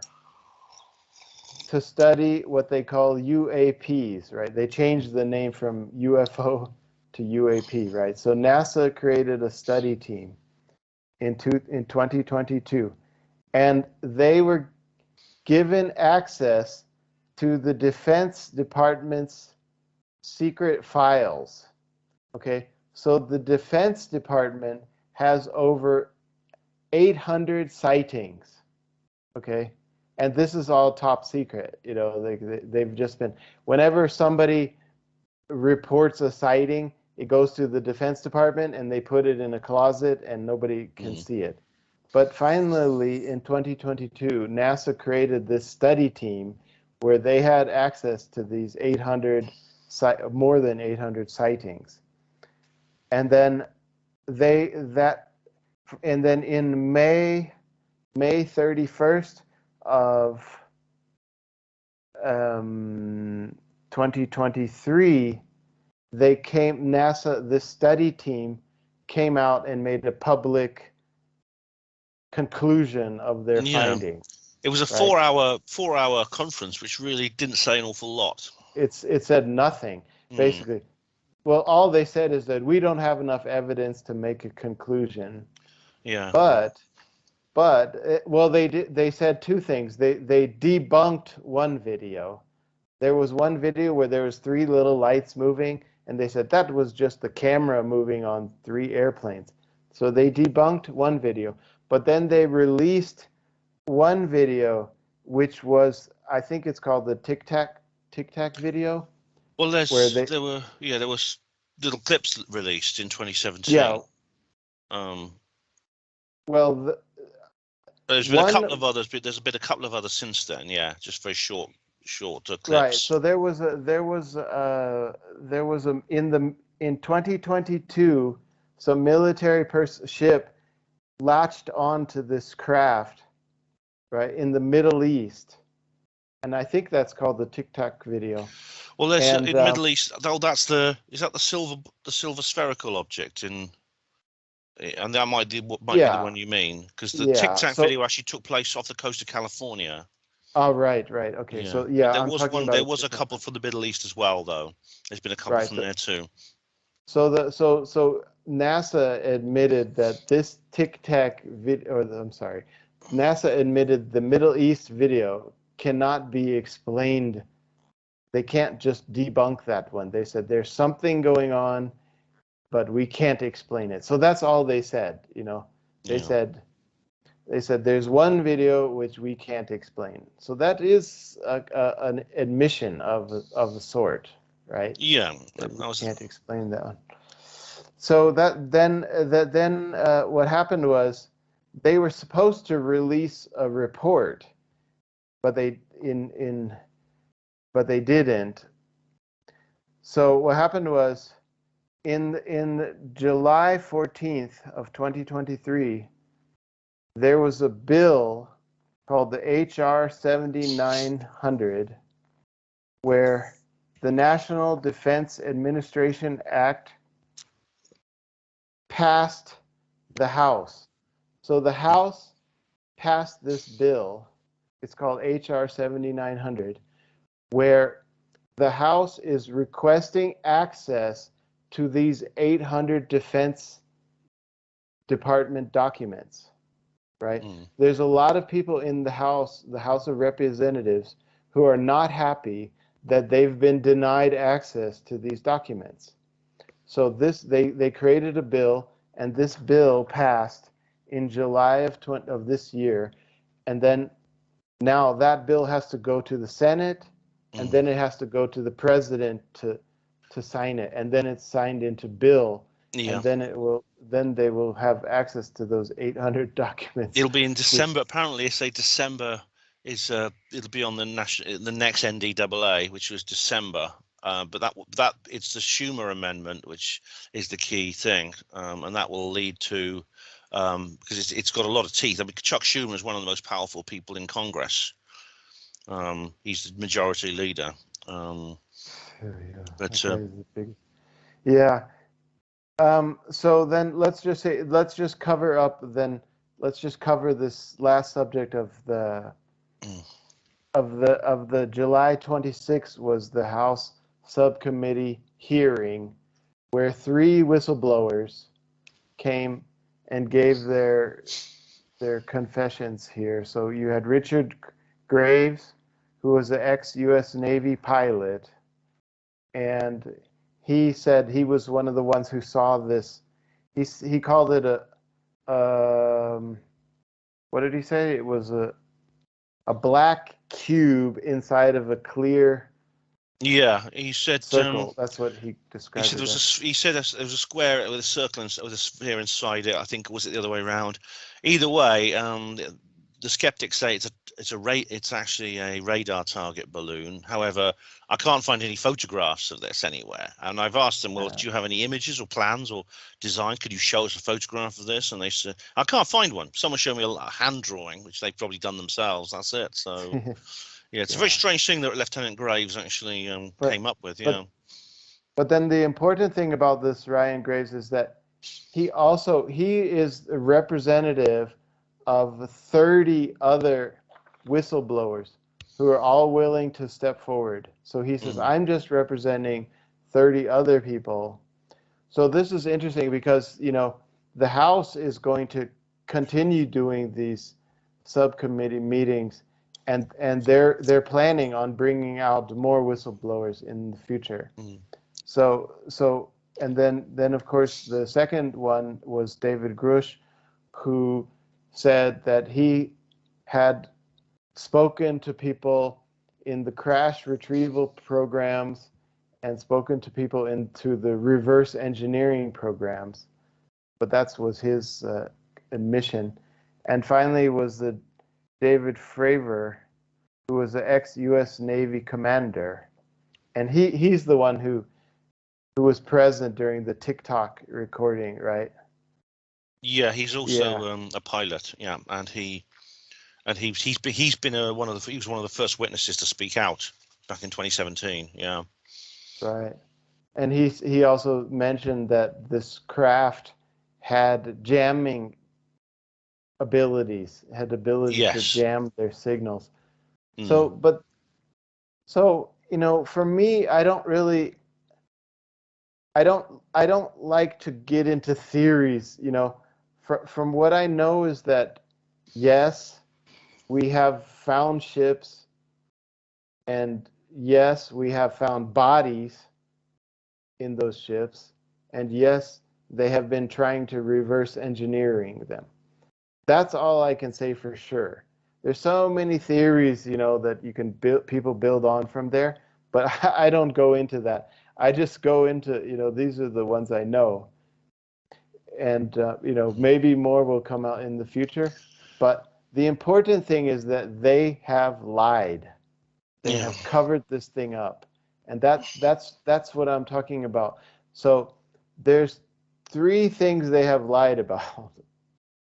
S2: to study what they call UAPs, right? They changed the name from UFO to UAP, right? So NASA created a study team in 2022, and they were given access to the Defense Department's secret files. Okay, so the Defense Department has over 800 sightings. Okay, and this is all top secret. They've just been, whenever somebody reports a sighting, it goes to the Defense Department and they put it in a closet and nobody can
S1: Mm.
S2: see it. But finally, in 2022, NASA created this study team where they had access to these more than 800 sightings. And then in May 31st of 2023, this study team came out and made a public conclusion of their findings.
S1: It was a
S2: right?
S1: 4-hour conference, which really didn't say an awful lot.
S2: It said nothing, basically. Well, all they said is that we don't have enough evidence to make a conclusion.
S1: Yeah.
S2: But they said two things. They debunked one video. There was one video where there was 3 little lights moving, and they said that was just the camera moving on 3 airplanes. So they debunked one video, but then they released one video, which was, I think it's called the Tic Tac video.
S1: Well, there were little clips released in 2017.
S2: Yeah.
S1: Well, there's been a couple of others, but there's been a couple of others since then. Yeah, just very short clips.
S2: Right. So there was in 2022, some military ship latched onto this craft, right, in the Middle East, and I think that's called the Tic Tac video.
S1: Well, there's in the Middle East. Oh, is that the silver spherical object in? And that might be the one you mean, because the Tic Tac video actually took place off the coast of California.
S2: Oh, right. Okay, so
S1: there was a couple from the Middle East as well, though. There's been a couple from there too.
S2: So NASA admitted that this Tic Tac video, NASA admitted the Middle East video cannot be explained. They can't just debunk that one. They said there's something going on, but we can't explain it. So that's all they said. They said there's one video which we can't explain. So that is an admission of a sort, right?
S1: Yeah,
S2: we can't explain that one. So then what happened was they were supposed to release a report, but they didn't. So what happened was in July 14th of 2023, there was a bill called the HR 7900, where the National Defense Administration Act passed the House. So the House passed this bill. It's called HR 7900, where the House is requesting access to these 800 Defense Department documents, right? There's a lot of people in the House of Representatives, who are not happy that they've been denied access to these documents. So they created a bill, and this bill passed in July of this year, and then now that bill has to go to the Senate, and then it has to go to the president to sign it, and then it's signed into bill, and then they will have access to those 800 documents.
S1: It'll be in December. Apparently, they say December is it'll be on the next NDAA, which was December. But that it's the Schumer amendment, which is the key thing, and that will lead to because it's got a lot of teeth. I mean, Chuck Schumer is one of the most powerful people in Congress. He's the majority leader.
S2: So then let's just cover this last subject of the July 26th was the House subcommittee hearing, where 3 whistleblowers came and gave their confessions here. So you had Richard Graves, who was an ex-U.S. Navy pilot, and he said he was one of the ones who saw this. He called it what did he say? It was a black cube inside of a clear.
S1: Yeah, he said
S2: circle. That's what he described.
S1: He said there was a square with a circle with a sphere inside it. I think, was it the other way around? Either way, the skeptics say it's actually a radar target balloon. However, I can't find any photographs of this anywhere. And I've asked them, well, do you have any images or plans or design? Could you show us a photograph of this? And they said, I can't find one. Someone showed me a hand drawing, which they've probably done themselves. That's it. So, Yeah, it's a very strange thing that Lieutenant Graves actually came up with. Yeah.
S2: But then the important thing about this Ryan Graves is that he is a representative of 30 other whistleblowers who are all willing to step forward. So he says, I'm just representing 30 other people. So this is interesting because, the House is going to continue doing these subcommittee meetings, and they're planning on bringing out more whistleblowers in the future. So and then of course the second one was David Grush, who said that he had spoken to people in the crash retrieval programs and spoken to people into the reverse engineering programs, but that was his admission. And finally was the David Fravor, who was the ex-U.S. Navy commander, and he's the one who was present during the TikTok recording, right?
S1: Yeah, he's also a pilot. Yeah, and he's been one of the first witnesses to speak out back in 2017. Yeah,
S2: right. And he also mentioned that this craft had jamming abilities, to jam their signals. So for me, I don't like to get into theories. From what I know is that yes, we have found ships, and yes, we have found bodies in those ships, and yes, they have been trying to reverse engineering them. That's all I can say for sure. There's so many theories, that you can people build on from there, but I don't go into that. I just go into, these are the ones I know. And, maybe more will come out in the future. But the important thing is that they have lied. They have covered this thing up. And that's what I'm talking about. So there's 3 things they have lied about,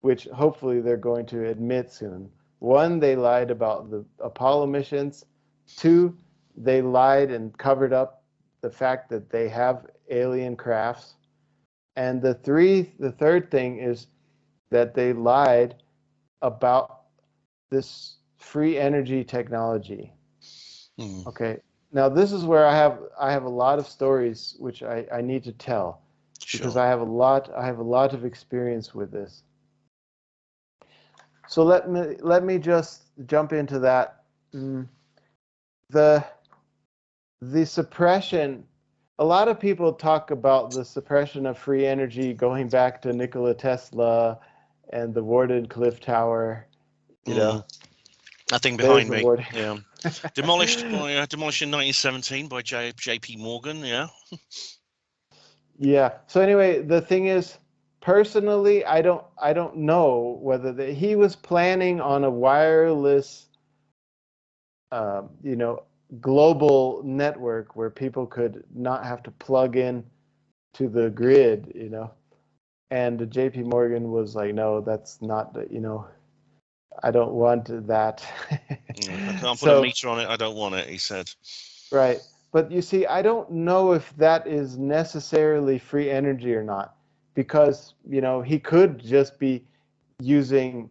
S2: which hopefully they're going to admit soon. 1, they lied about the Apollo missions. 2, they lied and covered up the fact that they have alien crafts. And the third thing is that they lied about this free energy technology. Okay. Now this is where I have a lot of stories which I need to tell, because I have a lot of experience with this. So let me just jump into that. The suppression. A lot of people talk about the suppression of free energy going back to Nikola Tesla and the Wardenclyffe Tower.
S1: That thing behind me. Yeah, demolished in 1917 by J.P. Morgan. Yeah.
S2: Yeah. So anyway, the thing is, personally, I don't know whether he was planning on a wireless, global network where people could not have to plug in to the grid, and JP Morgan was like, no, that's not, I don't want that.
S1: I can't put a meter on it. I don't want it, he said.
S2: Right. But you see, I don't know if that is necessarily free energy or not, because, he could just be using,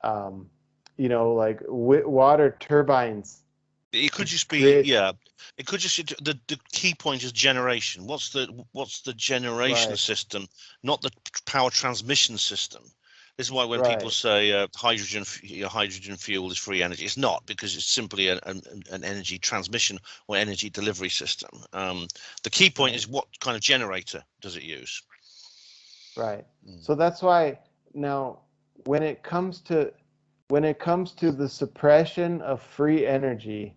S2: like water turbines.
S1: It could just be, It could just the key point is generation. What's the generation system, not the power transmission system. This is why when people say hydrogen fuel is free energy, it's not, because it's simply an energy transmission or energy delivery system. The key point is what kind of generator does it use?
S2: Right. So that's why now when it comes to the suppression of free energy,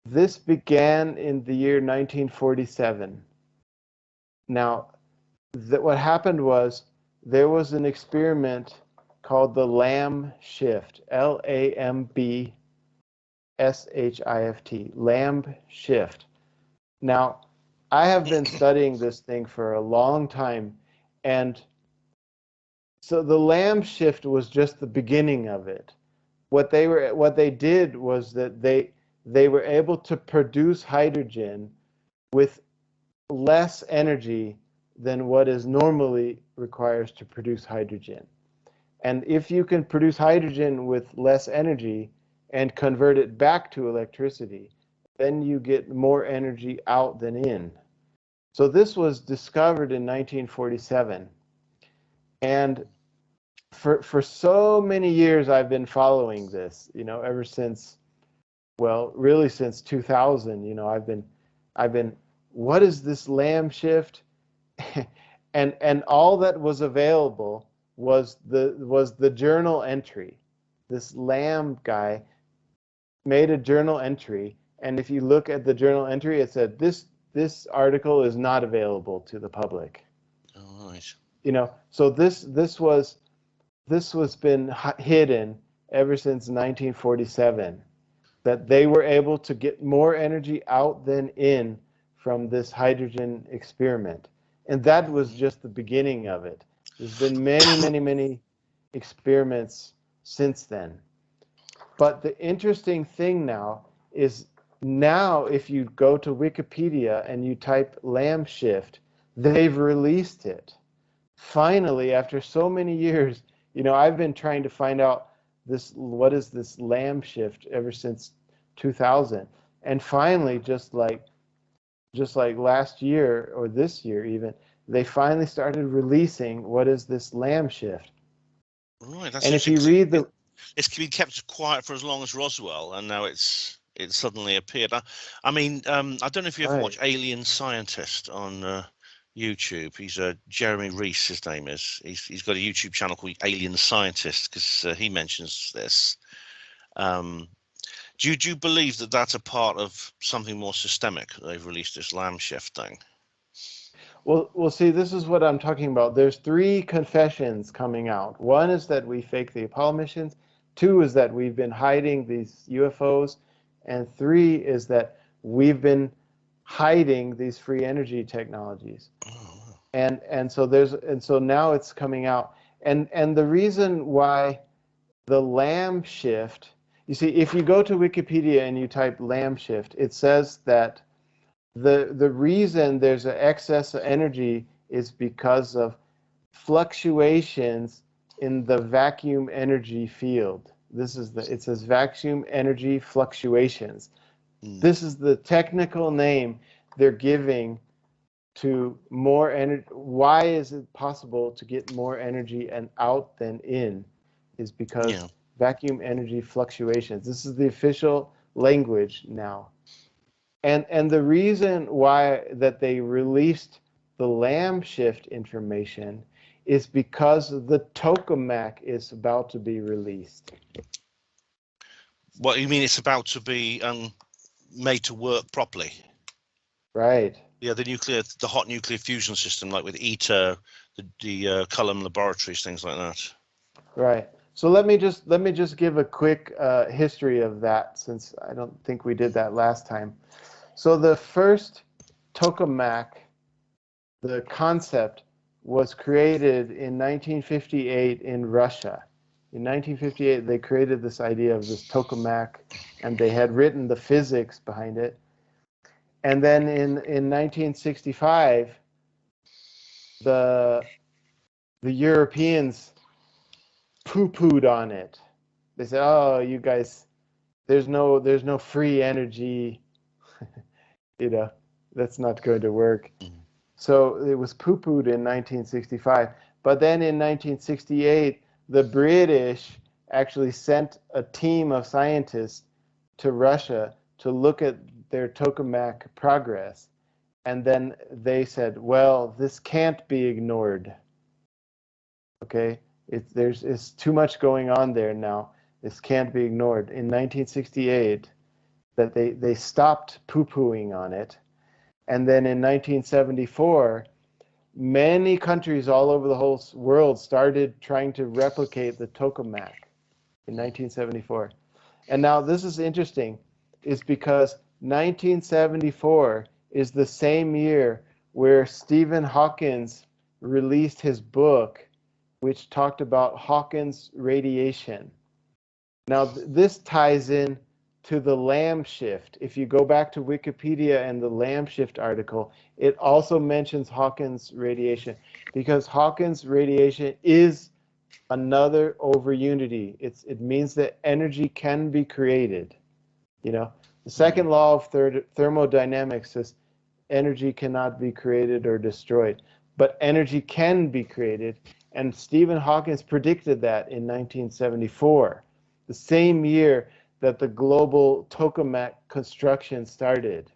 S2: this began in the year 1947. Now, what happened was there was an experiment called the Lamb shift, Lambshift, Lamb shift. Now, I have been studying this thing for a long time, and so the Lamb shift was just the beginning of it. what they did was that they were able to produce hydrogen with less energy than what is normally requires to produce hydrogen. And if you can produce hydrogen with less energy and convert it back to electricity, then you get more energy out than in. So this was discovered in 1947. And for so many years I've been following this, ever since, well, really since 2000, I've been, what is this Lamb shift? and all that was available was the journal entry. This Lamb guy made a journal entry, and if you look at the journal entry, it said this article is not available to the public.
S1: Oh, right.
S2: So this was been hidden ever since 1947, that they were able to get more energy out than in from this hydrogen experiment. And that was just the beginning of it. There's been many experiments since then. But the interesting thing now is, now if you go to Wikipedia and you type Lamb shift, they've released it. Finally, after so many years, I've been trying to find out what is this Lamb shift ever since 2000. And finally, just like last year or this year even, they finally started releasing what is this Lamb shift.
S1: Right, that's
S2: And if you read
S1: it's been kept quiet for as long as Roswell, and now it's suddenly appeared. I mean, I don't know if you ever watch Alien Scientist on YouTube. He's Jeremy Reese, his name is. He's got a YouTube channel called Alien Scientist, because he mentions this. Do you believe that that's a part of something more systemic? They've released this Lamb shift thing.
S2: Well, see, this is what I'm talking about. There's 3 confessions coming out. One is that we faked the Apollo missions. 2 is that we've been hiding these UFOs. And 3 is that we've been hiding these free energy technologies.
S1: Oh.
S2: And so now it's coming out. And the reason why the Lamb shift, you see, if you go to Wikipedia and you type Lamb shift, it says that the reason there's an excess of energy is because of fluctuations in the vacuum energy field. It says vacuum energy fluctuations. This is the technical name they're giving to more energy. Why is it possible to get more energy and out than in? Is because vacuum energy fluctuations. This is the official language now. And the reason why that they released the Lamb shift information is because the tokamak is about to be released.
S1: What you mean? It's about to be made to work properly.
S2: Right.
S1: Yeah, the hot nuclear fusion system, like with ITER, the Culham laboratories, things like that.
S2: Right. So let me just give a quick history of that, since I don't think we did that last time. So the first tokamak, the concept, was created in 1958 in Russia. In 1958, they created this idea of this tokamak, and they had written the physics behind it. And then in 1965, the Europeans poo-pooed on it. They said, "Oh, you guys, there's no free energy. That's not going to work." So it was poo-pooed in 1965. But then in 1968, the British actually sent a team of scientists to Russia to look at their tokamak progress. And then they said, well, this can't be ignored. Okay? It's too much going on there now. This can't be ignored. In 1968, that they stopped poo-pooing on it. And then in 1974, many countries all over the whole world started trying to replicate the tokamak in 1974. And now this is interesting, is because 1974 is the same year where Stephen Hawking released his book, which talked about Hawking's radiation. Now, this ties in to the Lamb shift. If you go back to Wikipedia and the Lamb shift article, it also mentions Hawkins radiation, because Hawkins radiation is another overunity. It means that energy can be created. The second law of thermodynamics says energy cannot be created or destroyed, but energy can be created. And Stephen Hawking predicted that in 1974, the same year that the global tokamak construction started.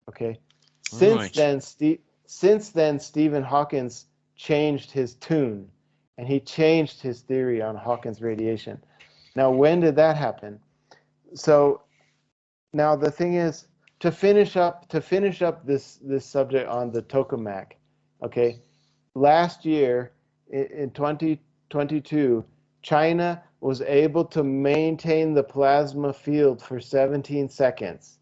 S2: Okay. Since
S1: Right.
S2: then, Stephen Hawking changed his tune, and he changed his theory on Hawkins radiation. Now, when did that happen? So now the thing is, to finish up this subject on the tokamak, okay? Last year in 2022, China was able to maintain the plasma field for 17 seconds.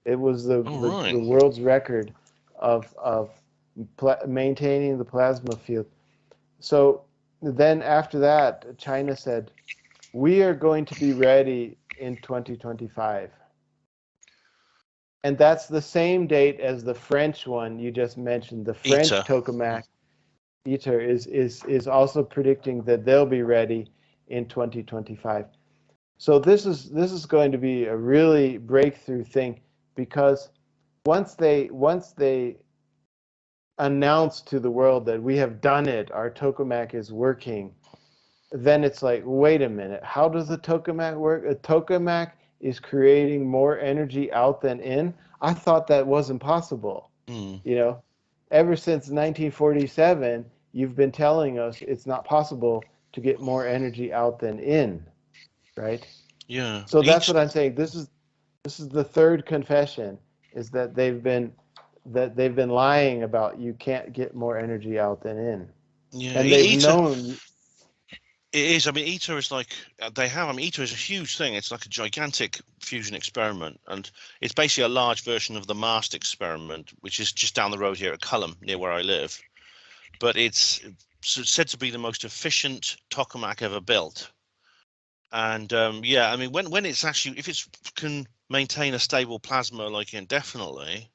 S2: It was the
S1: Right.
S2: world's record of maintaining the plasma field. So then after that, China said, we are going to be ready in 2025. And that's the same date as the French one you just mentioned. The French
S1: ITER.
S2: tokamak ITER is also predicting that they'll be ready in 2025. So this is going to be a really breakthrough thing, because once they announce to the world that we have done it, our tokamak is working, then it's like, wait a minute, how does the tokamak work? A tokamak is creating more energy out than in. I thought that wasn't possible. Ever since 1947, you've been telling us it's not possible to get more energy out than in, right?
S1: Yeah.
S2: So that's what I'm saying. This is the third confession, is that they've been lying about you can't get more energy out than in.
S1: Yeah.
S2: And they've
S1: ITER.
S2: known.
S1: It is. I mean, ITER is like they have. I mean, ITER is a huge thing. It's like a gigantic fusion experiment, and it's basically a large version of the MAST experiment, which is just down the road here at Culham, near where I live. But it's said to be the most efficient tokamak ever built. And yeah, I mean, when it's actually, if it can maintain a stable plasma like indefinitely,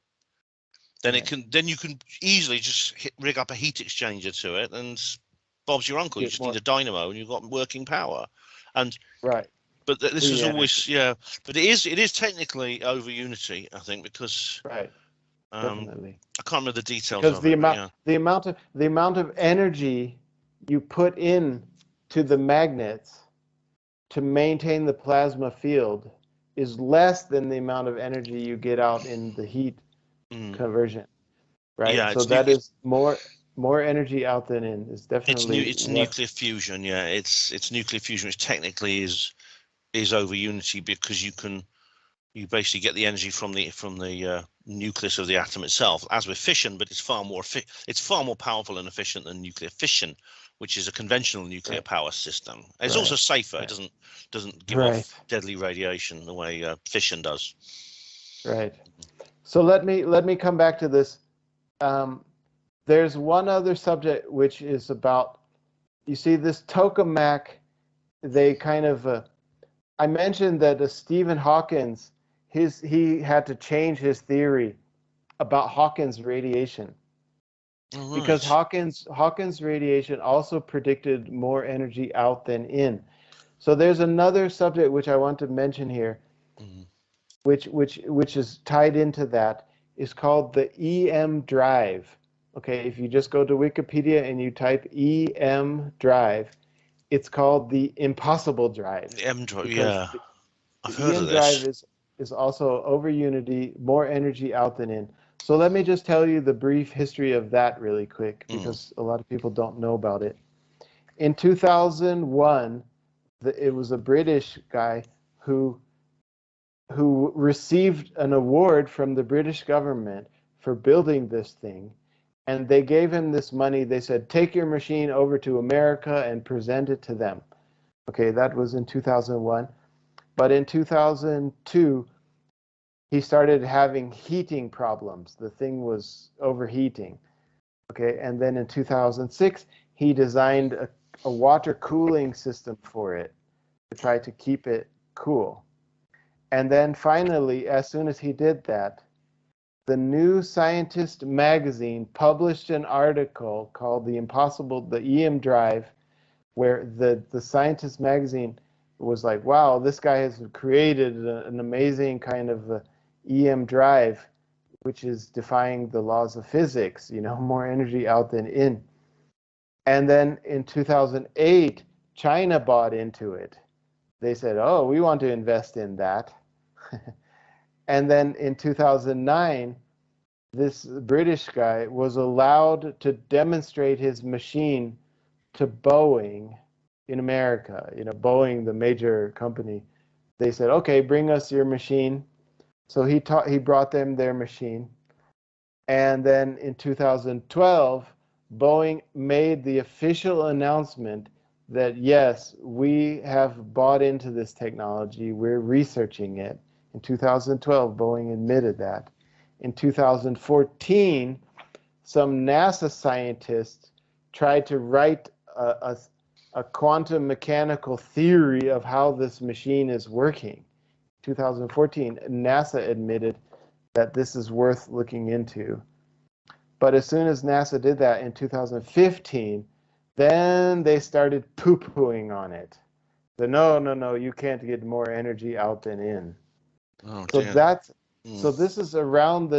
S1: then
S2: Right.
S1: then you can easily just rig up a heat exchanger to it, and Bob's your uncle. You
S2: Get
S1: just
S2: more.
S1: need a dynamo, and you've got working power. And
S2: Right.
S1: but this was
S2: Free energy.
S1: always, yeah. But it is technically over unity, I think, because
S2: Right. Definitely.
S1: I can't remember the details
S2: Because
S1: of it, but yeah.
S2: the amount of energy you put in to the magnets to maintain the plasma field is less than the amount of energy you get out in the heat conversion, right?
S1: Yeah,
S2: So that is more energy out than in. Is definitely
S1: it's
S2: what.
S1: nuclear fusion. Yeah, it's nuclear fusion, which technically is over unity, because you basically get the energy from the nucleus of the atom itself, as with fission, but it's far more powerful and efficient than nuclear fission, which is a conventional nuclear
S2: Right.
S1: power system. It's
S2: Right.
S1: also safer.
S2: Right.
S1: It doesn't give
S2: Right.
S1: off deadly radiation the way fission does.
S2: Right. So let me come back to this. There's one other subject, which is about, you see, this tokamak. They kind of I mentioned that Stephen Hawkins, he had to change his theory about Hawkins radiation,
S1: All
S2: because
S1: right.
S2: Hawkins radiation also predicted more energy out than in. So there's another subject which I want to mention here, which is tied into that, is called the EM drive. Okay, if you just go to Wikipedia and you type EM drive, it's called the impossible drive,
S1: The M drive.
S2: because
S1: Yeah, I've
S2: the
S1: heard of
S2: EM drive
S1: this.
S2: is also over unity, more energy out than in. So let me just tell you the brief history of that really quick, because a lot of people don't know about it. In 2001, it was a British guy who received an award from the British government for building this thing, and they gave him this money. They said, take your machine over to America and present it to them. Okay, that was in 2001. But in 2002, he started having heating problems. The thing was overheating. Okay, and then in 2006, he designed a water cooling system for it to try to keep it cool. And then finally, as soon as he did that, the New Scientist magazine published an article called the EM Drive, where the Scientist magazine was like, wow, this guy has created an amazing kind of EM drive, which is defying the laws of physics, more energy out than in. And then in 2008, China bought into it. They said, oh, we want to invest in that. And then in 2009, this British guy was allowed to demonstrate his machine to Boeing in America. Boeing, the major company. They said, okay, bring us your machine. So he brought them their machine. And then in 2012, Boeing made the official announcement that, yes, we have bought into this technology. We're researching it. In 2012, Boeing admitted that. In 2014, some NASA scientists tried to write a quantum mechanical theory of how this machine is working. 2014, NASA admitted that this is worth looking into. But as soon as NASA did that in 2015, then they started poo-pooing on it. No, you can't get more energy out than in.
S1: Oh,
S2: so
S1: dear.
S2: So this is around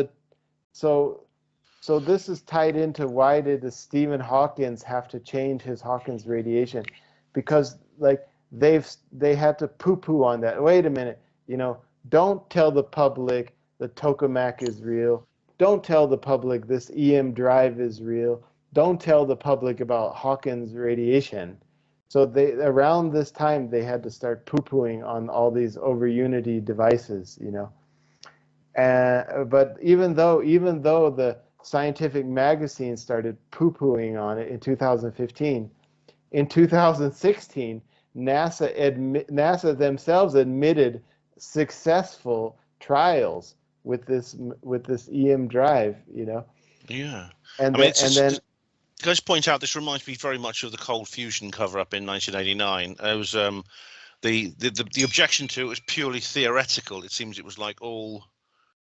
S2: so this is tied into why did Stephen Hawking have to change his Hawkins radiation, because they had to poo-poo on that. Wait a minute, don't tell the public the tokamak is real. Don't tell the public this EM drive is real. Don't tell the public about Hawkins radiation. So around this time they had to start poo-pooing on all these over unity devices, But even though the scientific magazine started poo-pooing on it in 2015, in 2016, NASA themselves admitted successful trials with this EM drive,
S1: Yeah.
S2: And
S1: I mean,
S2: then
S1: can I just point out, this reminds me very much of the cold fusion cover-up in 1989. It was the objection to it was purely theoretical. It seems it was like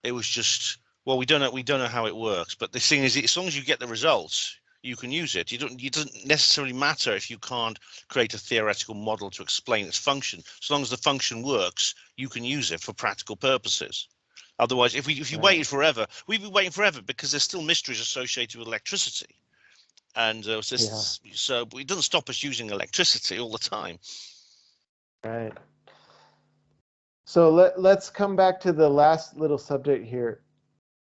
S1: it was just, well, we don't know how it works. But the thing is, as long as you get the results, you can use it. It doesn't necessarily matter if you can't create a theoretical model to explain its function. As long as the function works, you can use it for practical purposes. Otherwise, if you waited forever, we'd be waiting forever, because there's still mysteries associated with electricity. And so it doesn't stop us using electricity all the time.
S2: Right. So let's come back to the last little subject here.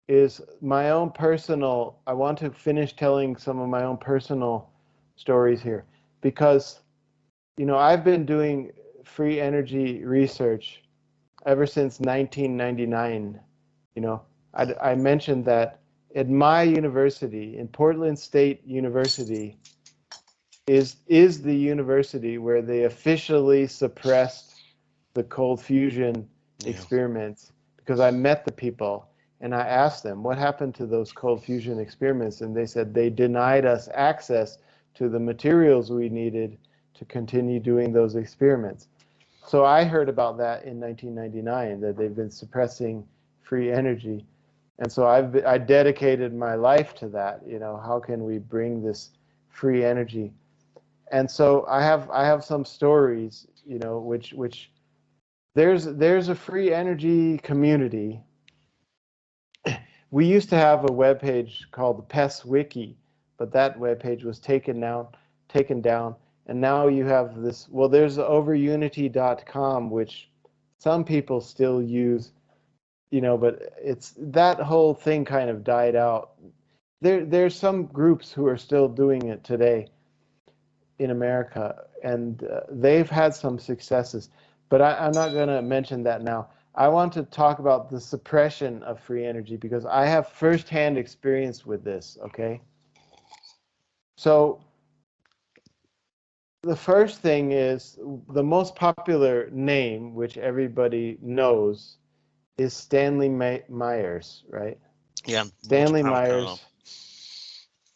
S2: Is my own personal. I want to finish telling some of my own personal stories here, because I've been doing free energy research ever since 1999. I mentioned that at my university, in Portland State University, is the university where they officially suppressed the cold fusion experiments, because I met the people and I asked them what happened to those cold fusion experiments, and they said they denied us access to the materials we needed to continue doing those experiments. So I heard about that in 1999, that they've been suppressing free energy. And so I dedicated my life to that. How can we bring this free energy? And so I have some stories, which there's a free energy community. We used to have a webpage called the PES Wiki, but that webpage was taken down, and now you have this. Well, there's overunity.com, which some people still use, but it's that whole thing kind of died out. There's some groups who are still doing it today in America, and they've had some successes, but I'm not going to mention that now. I want to talk about the suppression of free energy, because I have firsthand experience with this, okay? So the first thing is, the most popular name, which everybody knows, is Stanley Myers, right?
S1: Yeah.
S2: Stanley Myers.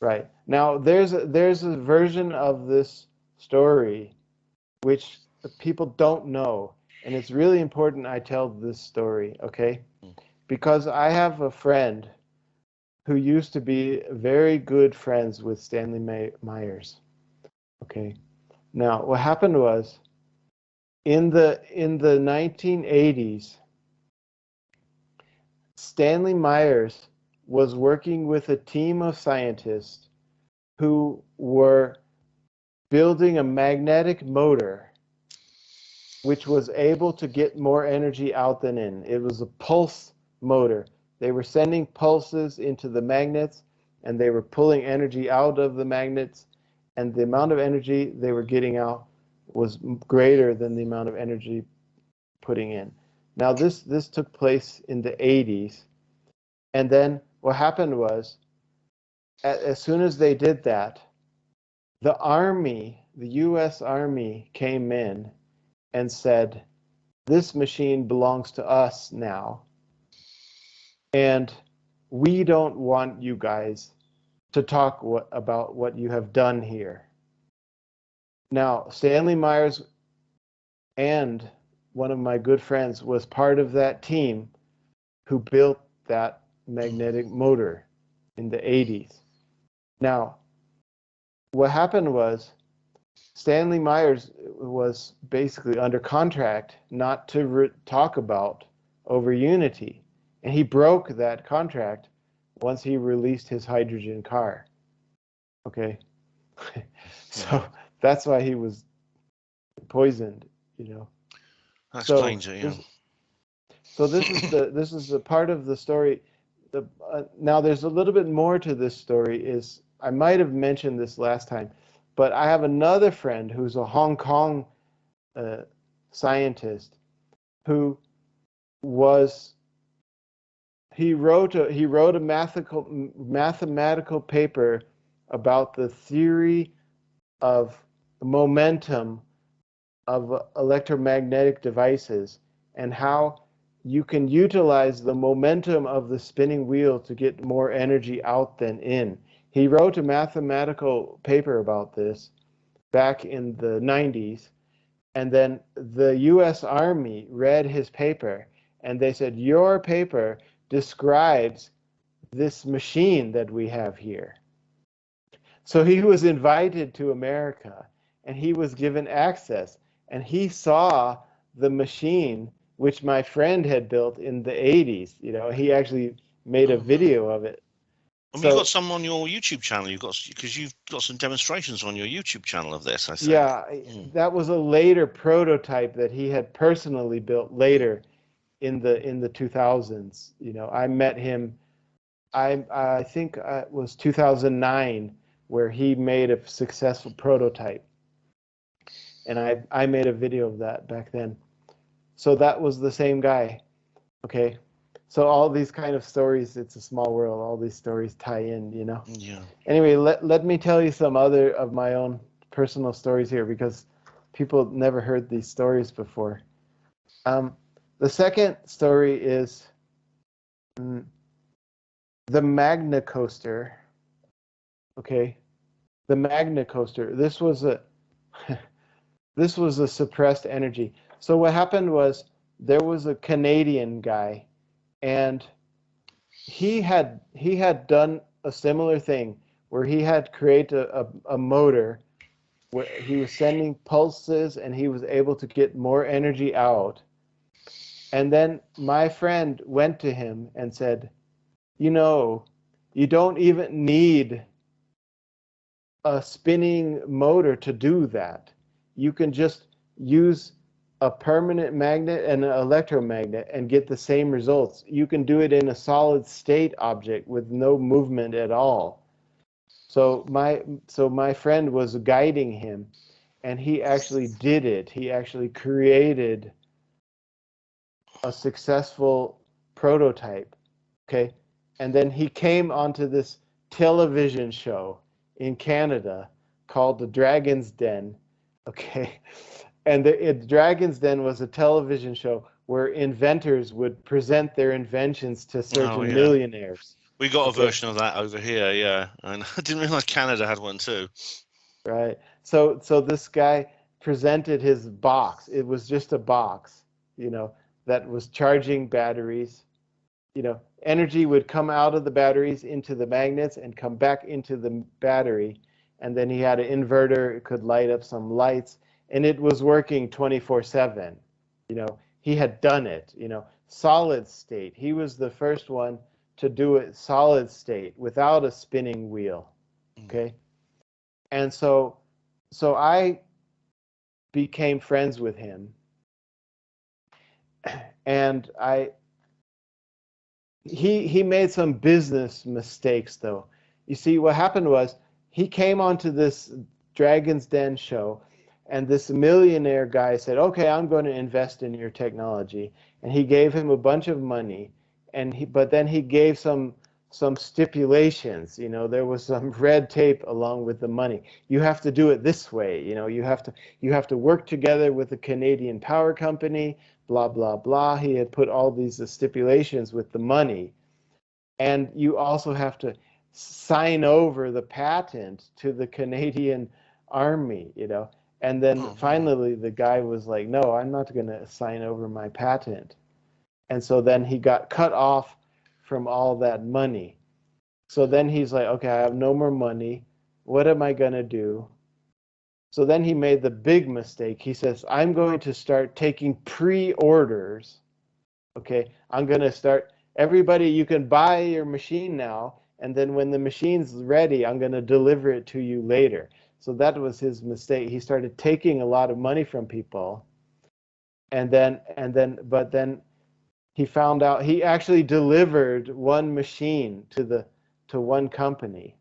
S2: Right. Now, there's a version of this story which people don't know, and it's really important I tell this story, okay?
S1: Mm.
S2: Because I have a friend who used to be very good friends with Stanley Myers, okay? Now, what happened was in the 1980s, Stanley Myers was working with a team of scientists who were building a magnetic motor which was able to get more energy out than in. It was a pulse motor. They were sending pulses into the magnets, and they were pulling energy out of the magnets, and the amount of energy they were getting out was greater than the amount of energy putting in. Now, this took place in the 80s, and then what happened was, as soon as they did that, the Army, the U.S. Army came in and said, this machine belongs to us now, and we don't want you guys to talk about what you have done here. Now, Stanley Myers and one of my good friends was part of that team who built that magnetic motor in the 80s. Now, what happened was Stanley Myers was basically under contract not to talk about over Unity, and he broke that contract once he released his hydrogen car. Okay, so that's why he was poisoned, you know.
S1: That explains it, yeah.
S2: So this is the part of the story. Now there's a little bit more to this story. Is I might have mentioned this last time, but I have another friend who's a Hong Kong scientist who was he wrote a mathematical paper about the theory of momentum of electromagnetic devices and how you can utilize the momentum of the spinning wheel to get more energy out than in. He wrote a mathematical paper about this back in the 90s, and then the US Army read his paper and they said, your paper describes this machine that we have here. So he was invited to America and he was given access, and he saw the machine which my friend had built in the 80s. You know, he actually made a video of it.
S1: You've got some on your YouTube channel. Because you've got some demonstrations on your YouTube channel of this, I think.
S2: Yeah, that was a later prototype that he had personally built later in the 2000s. You know, I met him. I think it was 2009 where he made a successful prototype, and I made a video of that back then. So that was the same guy. Okay. So all these kind of stories, it's a small world. All these stories tie in, you know.
S1: Yeah.
S2: Anyway, let me tell you some other of my own personal stories here, because people never heard these stories before. The second story is the Magna Coaster. Okay, the Magna Coaster. This was a suppressed energy. So what happened was there was a Canadian guy, and he had done a similar thing where he had created a motor where he was sending pulses and he was able to get more energy out. And then my friend went to him and said, you know, you don't even need a spinning motor to do that. You can just use a permanent magnet and an electromagnet and get the same results. You can do it in a solid state object with no movement at all. So my friend was guiding him, and he actually did it. He actually created a successful prototype. Okay. And then he came onto this television show in Canada called The Dragon's Den. Okay. And the Dragon's Den was a television show where inventors would present their inventions to certain millionaires.
S1: We got a version of that over here, yeah. And I didn't realize Canada had one too.
S2: Right. So this guy presented his box. It was just a box. that was charging batteries. Energy would come out of the batteries into the magnets and come back into the battery. And then he had an inverter. It could light up some lights, and it was working 24/7. He had done it, solid state. He was the first one to do it solid state without a spinning wheel. Okay. And so I became friends with him, and he made some business mistakes, though. You see, what happened was he came onto this Dragon's Den show, and this millionaire guy said, "Okay, I'm going to invest in your technology," and he gave him a bunch of money, but then he gave some stipulations. There was some red tape along with the money. You have to do it this way. You have to work together with the Canadian power company. Blah blah blah. He had put all these stipulations with the money, and you also have to sign over the patent to the Canadian Army. And then finally the guy was like, "No, I'm not going to sign over my patent." And so then he got cut off from all that money. So then he's like, "Okay, I have no more money. What am I going to do?" So then he made the big mistake. He says, "I'm going to start taking pre-orders. Okay, I'm going to start, everybody, you can buy your machine now, and then when the machine's ready, I'm going to deliver it to you later." So that was his mistake. He started taking a lot of money from people, but then he found out he actually delivered one machine to one company,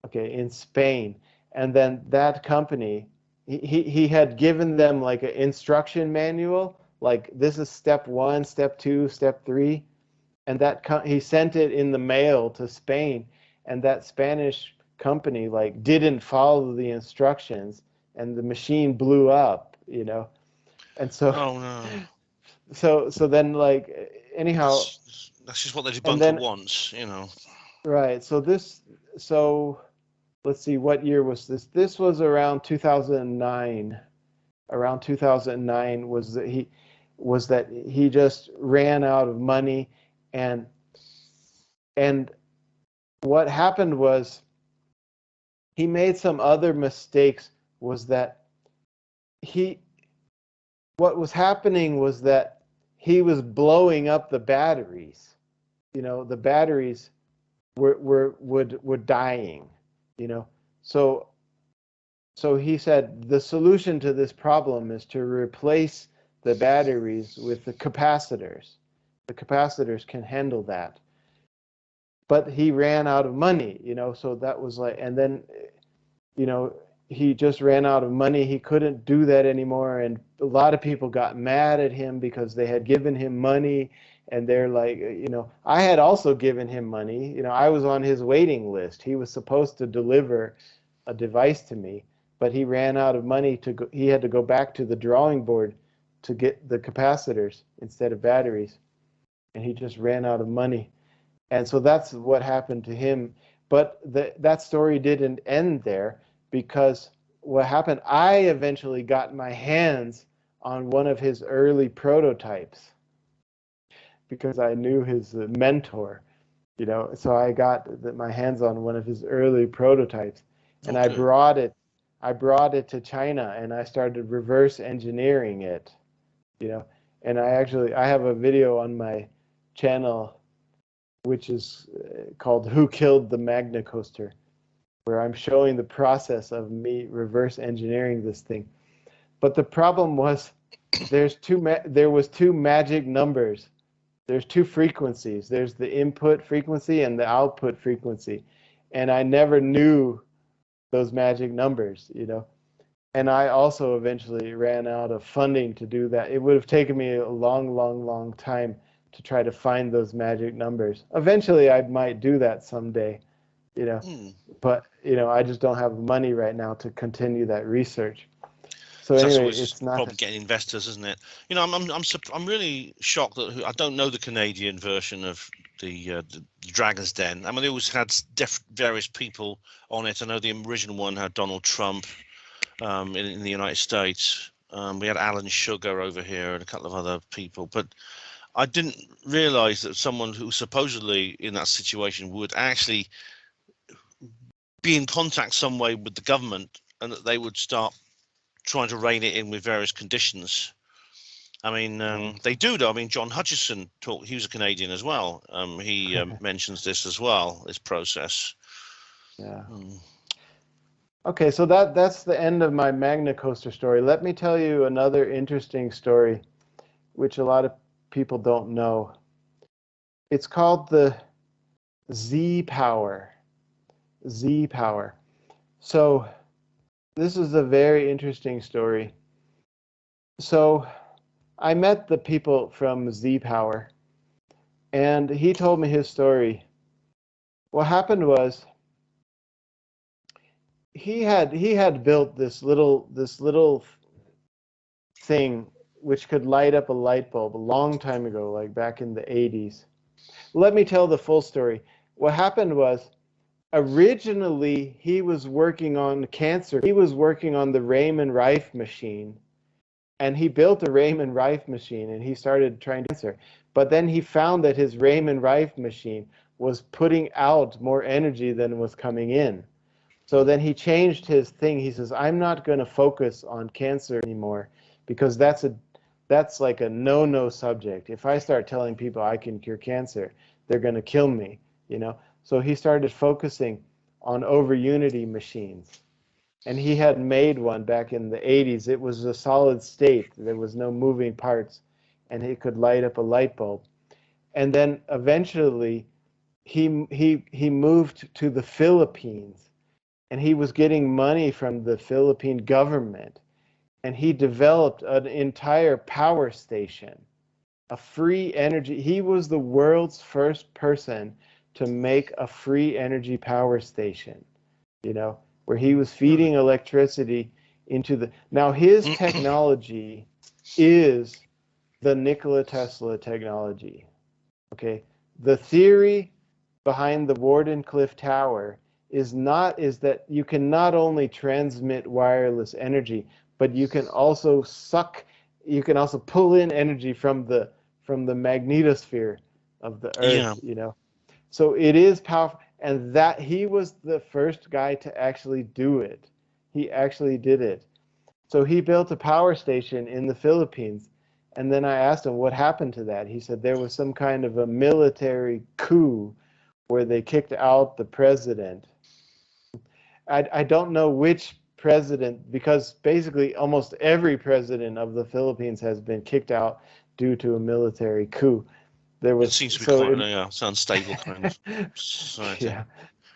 S2: okay, in Spain. And then that company, he had given them like an instruction manual, like this is step 1, step 2, step 3, and he sent it in the mail to Spain, and that Spanish company like didn't follow the instructions, and the machine blew up, and so.
S1: Oh no.
S2: So then, like, anyhow,
S1: that's just what the debunker wants,
S2: Right. So let's see, what year was this? This was around 2009. Around 2009 was that he just ran out of money, and what happened was he made some other mistakes. Was that what was happening was that he was blowing up the batteries. The batteries were dying. So he said the solution to this problem is to replace the batteries with the capacitors. The capacitors can handle that. But he ran out of money, so that was like, and then, he just ran out of money. He couldn't do that anymore. And a lot of people got mad at him because they had given him money. And they're like, I had also given him money. I was on his waiting list. He was supposed to deliver a device to me, but he ran out of money. He had to go back to the drawing board to get the capacitors instead of batteries. And he just ran out of money. And so that's what happened to him. But that story didn't end there, because what happened, I eventually got my hands on one of his early prototypes because I knew his mentor, so I got my hands on one of his early prototypes, and I brought it to China, and I started reverse engineering it, and I have a video on my channel which is called "Who Killed the Magna Coaster," where I'm showing the process of me reverse engineering this thing. But the problem was there was two magic numbers. There's two frequencies. There's the input frequency and the output frequency. And I never knew those magic numbers, And I also eventually ran out of funding to do that. It would have taken me a long, long, long time to try to find those magic numbers. Eventually I might do that someday, but I just don't have money right now to continue that research. So anyway, it's not
S1: problem getting investors, isn't it? I'm really shocked that I don't know the Canadian version of the Dragon's Den. I mean, they always had various people on it. I know the original one had Donald Trump in the United States. We had Alan Sugar over here and a couple of other people, but I didn't realize that someone who supposedly in that situation would actually be in contact some way with the government, and that they would start trying to rein it in with various conditions. I mean, they do though. I mean, John Hutchison he was a Canadian as well. He mentions this as well, this process.
S2: Yeah. Okay, so that's the end of my Magna Coaster story. Let me tell you another interesting story, which a lot of people don't know. It's called the Z power. Z power. So this is a very interesting story. So I met the people from Z power, and he told me his story. What happened was he had built this little thing which could light up a light bulb a long time ago, like back in the 80s. Let me tell the full story. What happened was, originally he was working on cancer. He was working on the Raymond Rife machine, and he built a Raymond Rife machine, and he started trying to cancer. But then he found that his Raymond Rife machine was putting out more energy than was coming in. So then he changed his thing. He says, I'm not going to focus on cancer anymore, because that's like a no-no subject. If I start telling people I can cure cancer, they're going to kill me, you know. So he started focusing on over unity machines. And he had made one back in the 80s. It was a solid state. There was no moving parts, and it could light up a light bulb. And then eventually he moved to the Philippines, and he was getting money from the Philippine government, and he developed an entire power station, a free energy. He was the world's first person to make a free energy power station, you know, where he was feeding electricity into the. Now his technology is the Nikola Tesla technology. Okay, the theory behind the Wardenclyffe Tower is that you can not only transmit wireless energy, but you can also pull in energy from the magnetosphere of the Earth.
S1: Yeah.
S2: You know, so it is powerful, and that he was the first guy to actually do it. He actually did it. So he built a power station in the Philippines, and then I asked him what happened to that. He said there was some kind of a military coup where they kicked out the president. I don't know which president, because basically almost every president of the Philippines has been kicked out due to a military coup.
S1: It seems to be quite an unstable kind of society.
S2: Yeah,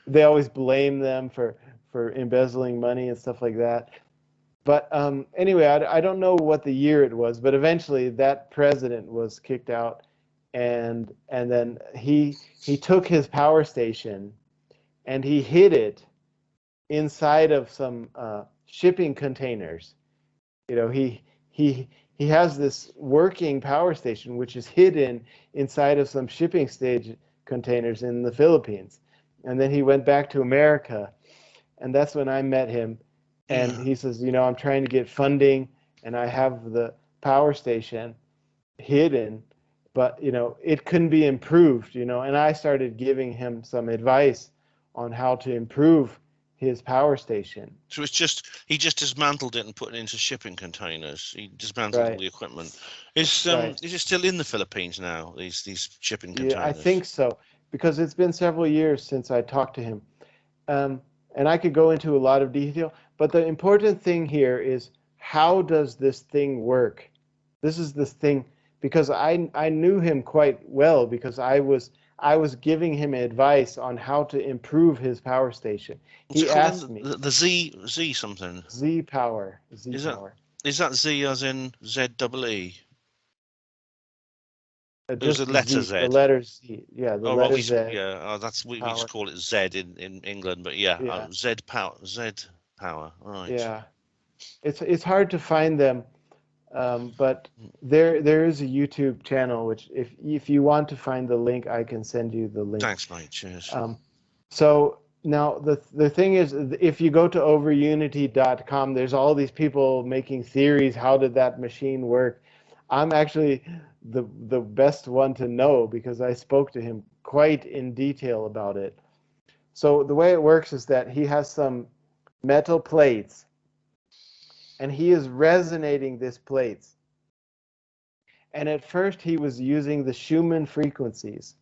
S2: they always blame them for embezzling money and stuff like that. But anyway, I don't know what the year it was, but eventually that president was kicked out, and then he took his power station and he hid it inside of some shipping containers. You know, he has this working power station which is hidden inside of some shipping stage containers in the Philippines. And then he went back to America, and that's when I met him. And he says, you know, I'm trying to get funding, and I have the power station hidden, but, you know, it couldn't be improved, you know. And I started giving him some advice on how to improve his power station.
S1: So he just dismantled it and put it into shipping containers. He dismantled all the equipment. Is it still in the Philippines now, these shipping containers?
S2: Yeah, I think so, because it's been several years since I talked to him. And I could go into a lot of detail, but the important thing here is, how does this thing work? This is this thing, because I knew him quite well, because I was giving him advice on how to improve his power station. He asked me
S1: the Z something.
S2: Z power.
S1: Is that Z as in ZEE?
S2: Just
S1: a letter
S2: Z. The letter Z. Yeah, the letter Z.
S1: Yeah, that's we just call it Z in England, but yeah. Z power. Right.
S2: Yeah, it's hard to find them, but there is a YouTube channel, which if you want to find the link, I can send you the link.
S1: Thanks, mate. Cheers.
S2: So Now, the thing is, if you go to overunity.com, there's all these people making theories. How did that machine work? I'm actually the best one to know because I spoke to him quite in detail about it. So the way it works is that he has some metal plates, and he is resonating these plates. And at first, he was using the Schumann frequencies.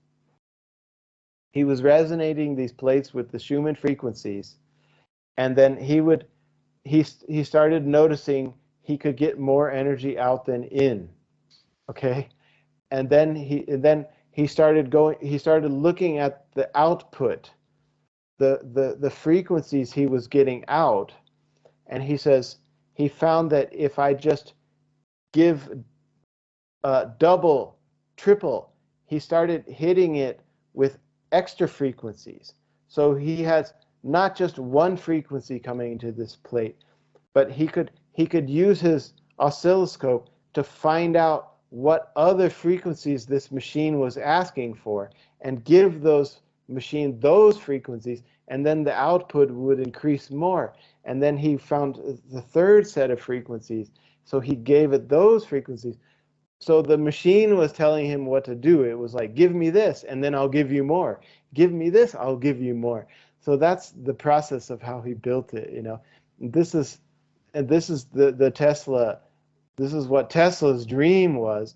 S2: He was resonating these plates with the Schumann frequencies, and then he started noticing he could get more energy out than in. Okay, and then he started looking at the output, the frequencies he was getting out, and he says he found that if I just give double, triple, he started hitting it with extra frequencies. So he has not just one frequency coming into this plate, but he could use his oscilloscope to find out what other frequencies this machine was asking for and give those machine those frequencies, and then the output would increase more. And then he found the third set of frequencies, so he gave it those frequencies. So the machine was telling him what to do. It was like, give me this, and then I'll give you more. Give me this, I'll give you more. So that's the process of how he built it. This is the Tesla. This is what Tesla's dream was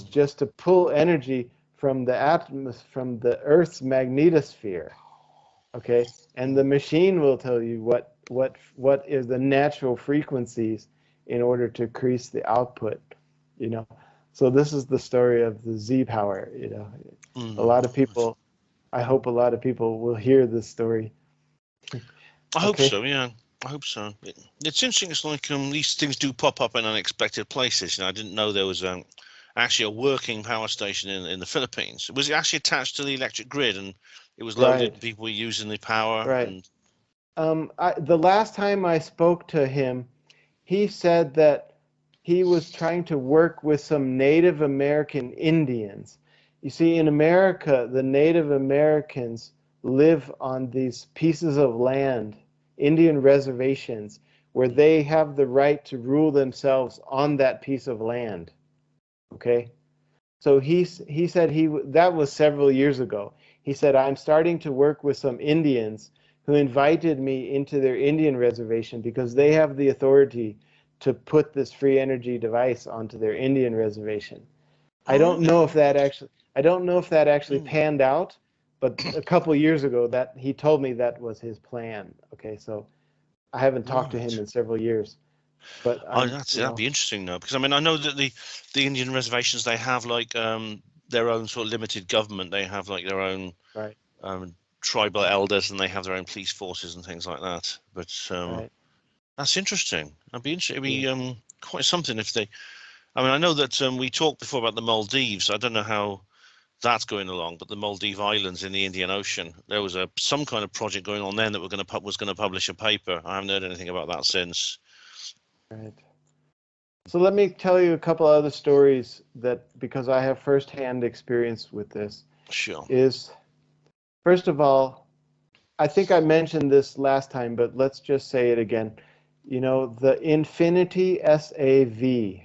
S2: just to pull energy from from the Earth's magnetosphere. Okay, and the machine will tell you what is the natural frequencies in order to increase the output. So this is the story of the Z power. A lot of people. I hope a lot of people will hear this story.
S1: I hope
S2: Okay.
S1: so. Yeah, I hope so. It's interesting. It's like these things do pop up in unexpected places. I didn't know there was actually a working power station in the Philippines. Was it actually attached to the electric grid and it was loaded?
S2: Right.
S1: And people were using the power.
S2: Right.
S1: And
S2: The last time I spoke to him, he said that he was trying to work with some Native American Indians. You see, in America, the Native Americans live on these pieces of land, Indian reservations, where they have the right to rule themselves on that piece of land. Okay? So he said that was several years ago. He said, I'm starting to work with some Indians who invited me into their Indian reservation because they have the authority to put this free energy device onto their Indian reservation. I don't know if that actually panned out, but a couple years ago that he told me that was his plan. Okay, so I haven't talked to him in several years, but
S1: that'd be interesting though, because I mean I know that the Indian reservations, they have like their own sort of limited government. They have like their own
S2: right,
S1: tribal elders, and they have their own police forces and things like that. But
S2: right,
S1: that's interesting. It'd be interesting. It'd
S2: yeah.
S1: be quite something if they. I mean, I know that we talked before about the Maldives. I don't know how that's going along, but the Maldive Islands in the Indian Ocean, there was some kind of project going on then that was going to publish a paper. I haven't heard anything about that since.
S2: Right. So let me tell you a couple other stories because I have firsthand experience with this.
S1: Sure.
S2: Is first of all, I think I mentioned this last time, but let's just say it again. The Infinity SAV.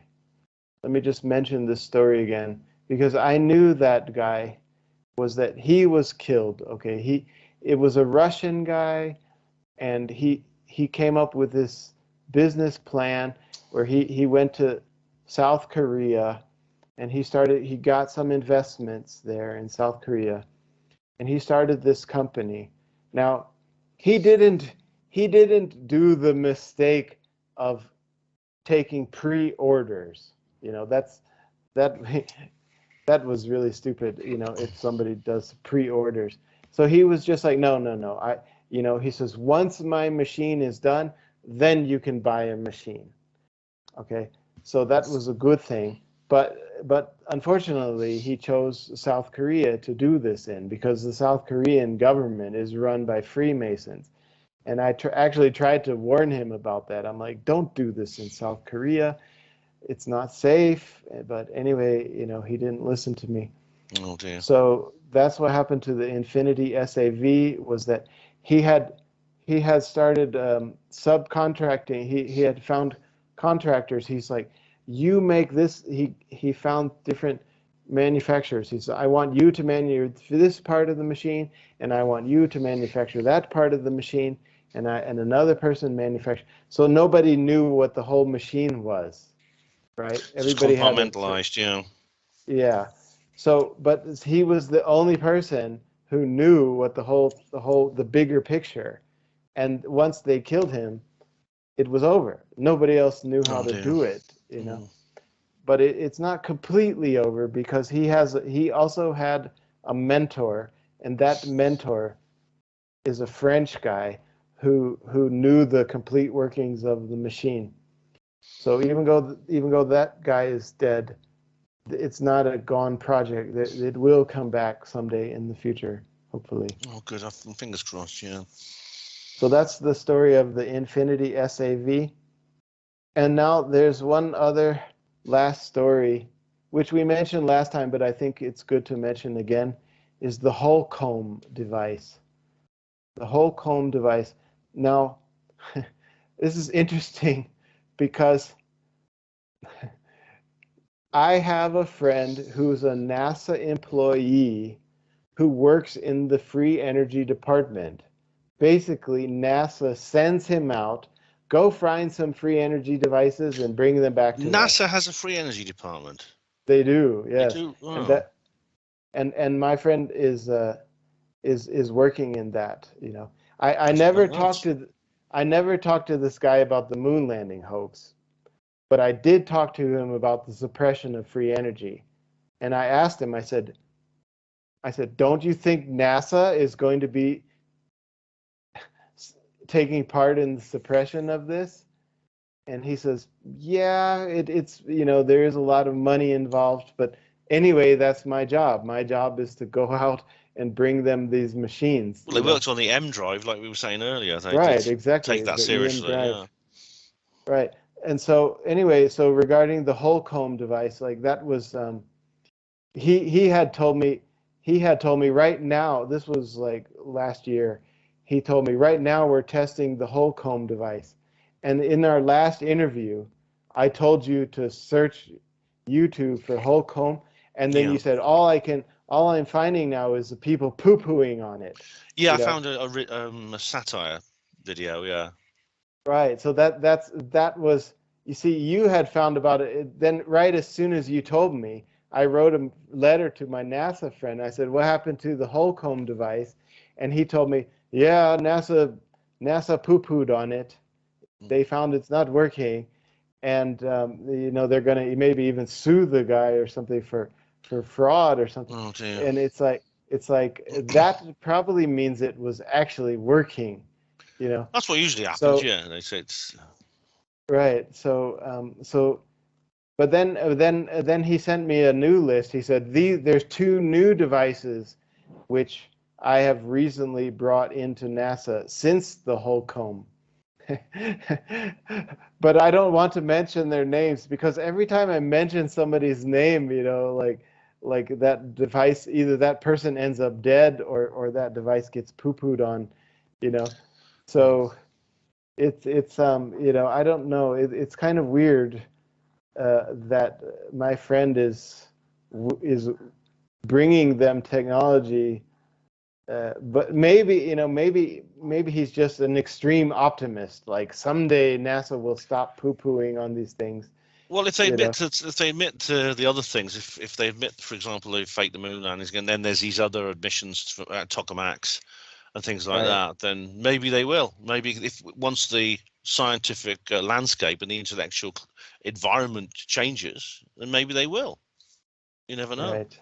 S2: Let me just mention this story again because I knew that guy he was killed. Okay, it was a Russian guy, and he came up with this business plan where he went to South Korea, and he got some investments there in South Korea, and he started this company. Now, he didn't do the mistake of taking pre-orders. That that was really stupid, if somebody does pre-orders. So he was just like, no, no, no. He says, once my machine is done, then you can buy a machine. Okay. So that was a good thing. But unfortunately, he chose South Korea to do this in because the South Korean government is run by Freemasons. And I actually tried to warn him about that. I'm like, don't do this in South Korea. It's not safe. But anyway, he didn't listen to me.
S1: Oh dear.
S2: So that's what happened to the Infinity SAV, was that he had started subcontracting. He had found contractors. He's like, you make this. He found different manufacturers. He said, I want you to manufacture this part of the machine, and I want you to manufacture that part of the machine, and another person manufacture. So nobody knew what the whole machine was, right?
S1: It's
S2: Everybody had a
S1: compartmentalized, yeah.
S2: yeah. So, but he was the only person who knew what the bigger picture. And once they killed him, it was over. Nobody else knew how
S1: Oh
S2: to
S1: dear.
S2: do it, you know. But it's not completely over because he also had a mentor, and that mentor is a French guy who knew the complete workings of the machine. So even though that guy is dead, it's not a gone project. It will come back someday in the future, hopefully.
S1: Oh, good. Fingers crossed, yeah.
S2: So that's the story of the Infinity SAV. And now there's one other last story, which we mentioned last time, but I think it's good to mention again, is the Holcomb device. The Holcomb device. Now, this is interesting because I have a friend who's a NASA employee who works in the free energy department. Basically, NASA sends him out, go find some free energy devices and bring them back to us.
S1: NASA has a free energy department.
S2: They do,
S1: They
S2: yes.
S1: do.
S2: And
S1: Oh.
S2: that and my friend is working in that, you know. I never talked to this guy about the moon landing hoax, but I did talk to him about the suppression of free energy. And I asked him, I said, don't you think NASA is going to be taking part in the suppression of this? And he says, yeah, it's, you know, there is a lot of money involved, but anyway, that's my job. My job is to go out and bring them these machines.
S1: Well, they worked on the M drive, like we were saying earlier. They
S2: Right,
S1: did
S2: exactly.
S1: take that
S2: The EM
S1: seriously,
S2: drive.
S1: yeah.
S2: Right. And so anyway, so regarding the Holcomb device, like that was he had told me right now, this was like last year, he told me right now we're testing the Holcomb device. And in our last interview, I told you to search YouTube for Holcomb, and then
S1: Yeah.
S2: you said all I'm finding now is the people poo-pooing on it.
S1: Yeah,
S2: You
S1: I
S2: know?
S1: found a satire video, yeah.
S2: Right. So that was, you see, you had found about it. Then right as soon as you told me, I wrote a letter to my NASA friend. I said, "What happened to the Holcomb device?" And he told me, "Yeah, NASA poo-pooed on it. They found it's not working, and you know they're gonna maybe even sue the guy or something for fraud or something."
S1: Oh dear.
S2: And it's like that probably means it was actually working, you know.
S1: That's what usually happens,
S2: So
S1: yeah. They say it's
S2: right. But then he sent me a new list. He said there's two new devices which I have recently brought into NASA since the Holcomb. But I don't want to mention their names because every time I mention somebody's name, you know, like that device, either that person ends up dead or that device gets poo-pooed on, you know. So it's you know, I don't know. It's kind of weird that my friend is bringing them technology, but maybe, you know, maybe he's just an extreme optimist. Like someday NASA will stop poo-pooing on these things.
S1: well, if they
S2: You know,
S1: admit to the other things, if they admit, for example, they faked the moon landings, and then there's these other admissions for tokamaks and things like
S2: right?
S1: that, then maybe they will. Maybe if once the scientific landscape and the intellectual environment changes, then maybe they will. You never know.
S2: Right.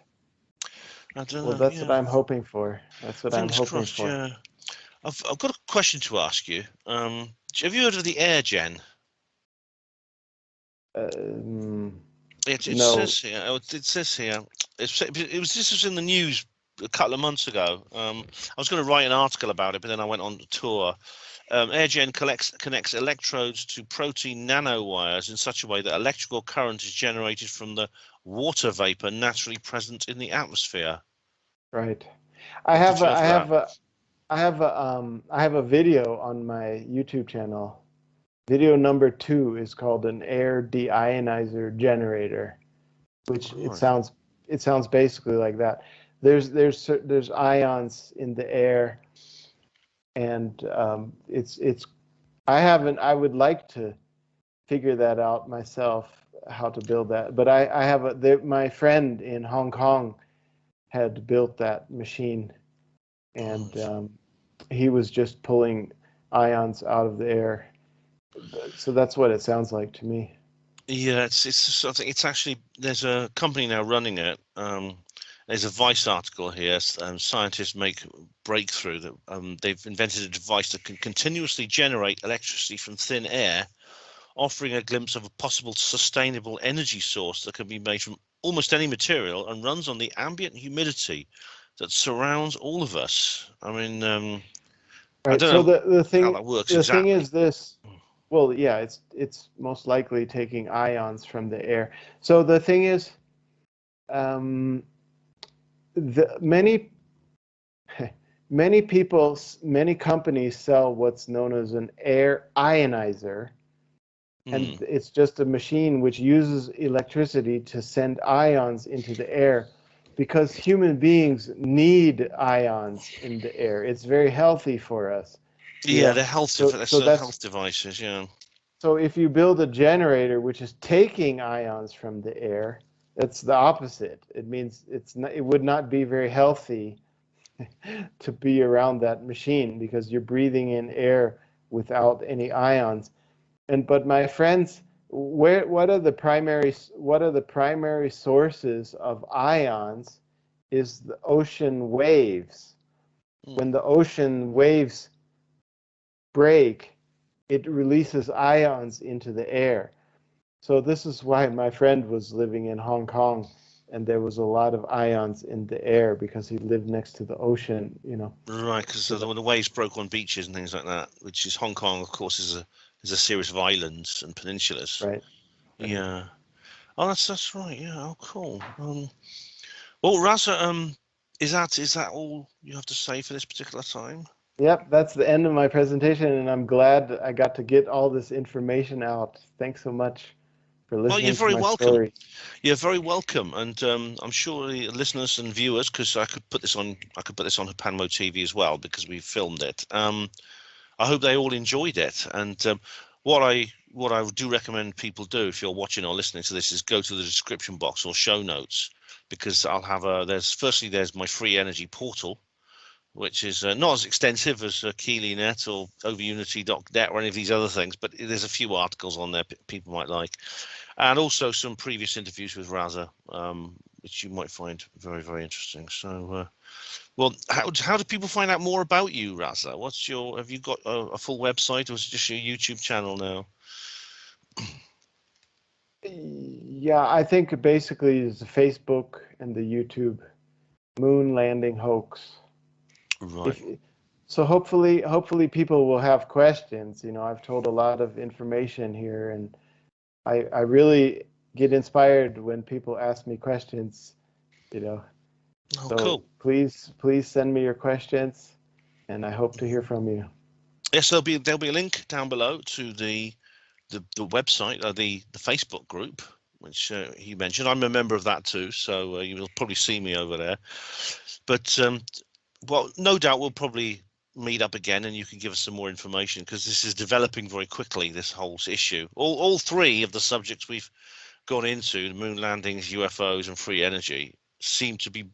S1: I don't
S2: Well,
S1: know.
S2: that's what
S1: Yeah,
S2: I'm hoping for. That's what I'm
S1: fingers
S2: hoping
S1: crossed.
S2: for.
S1: Yeah, I've got a question to ask you. Have you heard of the AirGen?
S2: Um,
S1: It
S2: no,
S1: says here. It says here. This was in the news a couple of months ago. I was going to write an article about it, but then I went on the tour. AirGen connects electrodes to protein nanowires in such a way that electrical current is generated from the water vapor naturally present in the atmosphere.
S2: right.
S1: What did you know
S2: I
S1: for that?
S2: have I have a video on my YouTube channel. Video number 2 is called an air deionizer generator, which it sounds basically like that. There's ions in the air, and I would like to figure that out myself, how to build that. But I have my friend in Hong Kong had built that machine, and he was just pulling ions out of the air. So that's what it sounds like to me.
S1: Yeah, it's actually, there's a company now running it. There's a Vice article here. Scientists make breakthrough that they've invented a device that can continuously generate electricity from thin air, offering a glimpse of a possible sustainable energy source that can be made from almost any material and runs on the ambient humidity that surrounds all of us. I mean, I
S2: Right.
S1: don't
S2: So
S1: know
S2: the
S1: how
S2: thing
S1: that works
S2: the thing
S1: exactly.
S2: is this. Well, yeah, it's most likely taking ions from the air. So the thing is, um, many many companies sell what's known as an air ionizer, and it's just a machine which uses electricity to send ions into the air, because human beings need ions in the air. It's very healthy for us.
S1: Yeah, they're
S2: So that's
S1: health devices. Yeah.
S2: So if you build a generator which is taking ions from the air, that's the opposite. It means it would not be very healthy to be around that machine, because you're breathing in air without any ions. But my friends, what are the primary sources of ions is the ocean waves. When the ocean waves break, it releases ions into the air. So this is why my friend was living in Hong Kong, and there was a lot of ions in the air because he lived next to the ocean,
S1: Right, because
S2: So
S1: when the waves broke on beaches and things like that, which is Hong Kong, of course, is a series of islands and peninsulas.
S2: right.
S1: Yeah. Oh, that's right. Yeah. Oh, cool. Well, Raza, is that all you have to say for this particular time?
S2: Yep, that's the end of my presentation, and I'm glad I got to get all this information out. Thanks so much for
S1: Well, you're
S2: listening to
S1: very
S2: my
S1: welcome.
S2: story.
S1: You're very welcome, and I'm sure the listeners and viewers, because I could put this on Panmo TV as well because we filmed it. I hope they all enjoyed it. And what I do recommend people do if you're watching or listening to this is go to the description box or show notes, because I'll have there's my free energy portal, which is not as extensive as KeelyNet or overunity.net or any of these other things, but there's a few articles on there people might like, and also some previous interviews with Raza, which you might find very, very interesting. So, well, how do people find out more about you, Raza? Have you got a full website, or is it just your YouTube channel now?
S2: Yeah, I think basically it's the Facebook and the YouTube moon landing hoax.
S1: Right.
S2: If so, hopefully people will have questions. I've told a lot of information here, and I really get inspired when people ask me questions. You know,
S1: Oh,
S2: so
S1: cool.
S2: please send me your questions, and I hope to hear from you.
S1: Yes, there'll be a link down below to the website, the Facebook group, which you mentioned. I'm a member of that too, so you will probably see me over there. But well, no doubt we'll probably meet up again, and you can give us some more information, because this is developing very quickly. This whole issue, all three of the subjects we've gone into, the moon landings, UFOs, and free energy, seem to be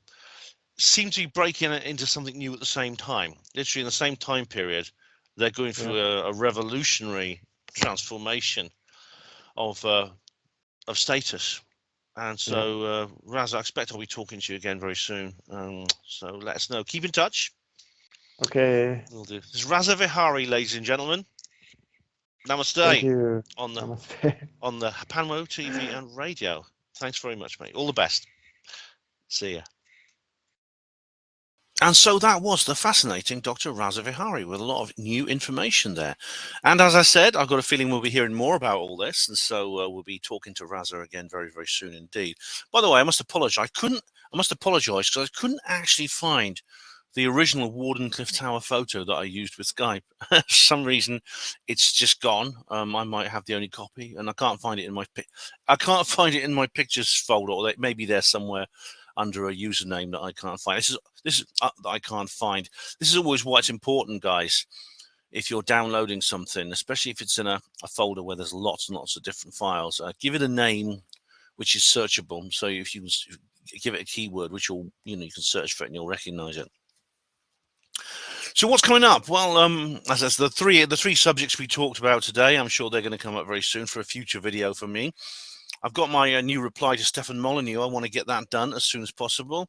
S1: breaking into something new at the same time. Literally in the same time period, they're going through a revolutionary transformation of status. And so, Raz, I expect I'll be talking to you again very soon. So let us know. Keep in touch.
S2: Okay.
S1: We'll do. This is Rasa Viharii, ladies and gentlemen.
S2: Thank
S1: Namaste
S2: you.
S1: on the
S2: Namaste.
S1: Panmo TV and radio. Thanks very much, mate. All the best. See ya. And so that was the fascinating Dr. Rasa Viharii, with a lot of new information there. And as I said, I've got a feeling we'll be hearing more about all this. And so we'll be talking to Rasa again very, very soon indeed. By the way, I must apologize. I must apologize because I couldn't actually find the original Wardenclyffe Tower photo that I used with Skype. For some reason, it's just gone. I might have the only copy, and I can't find it in my pictures folder, or maybe they're somewhere under a username that I can't find. This is that I can't find. This is always why it's important, guys. If you're downloading something, especially if it's in a folder where there's lots and lots of different files, give it a name which is searchable. So if you give it a keyword, which you can search for it and you'll recognize it. So what's coming up? Well, as the three subjects we talked about today, I'm sure they're going to come up very soon for a future video for me. I've got my new reply to Stefan Molyneux. I want to get that done as soon as possible.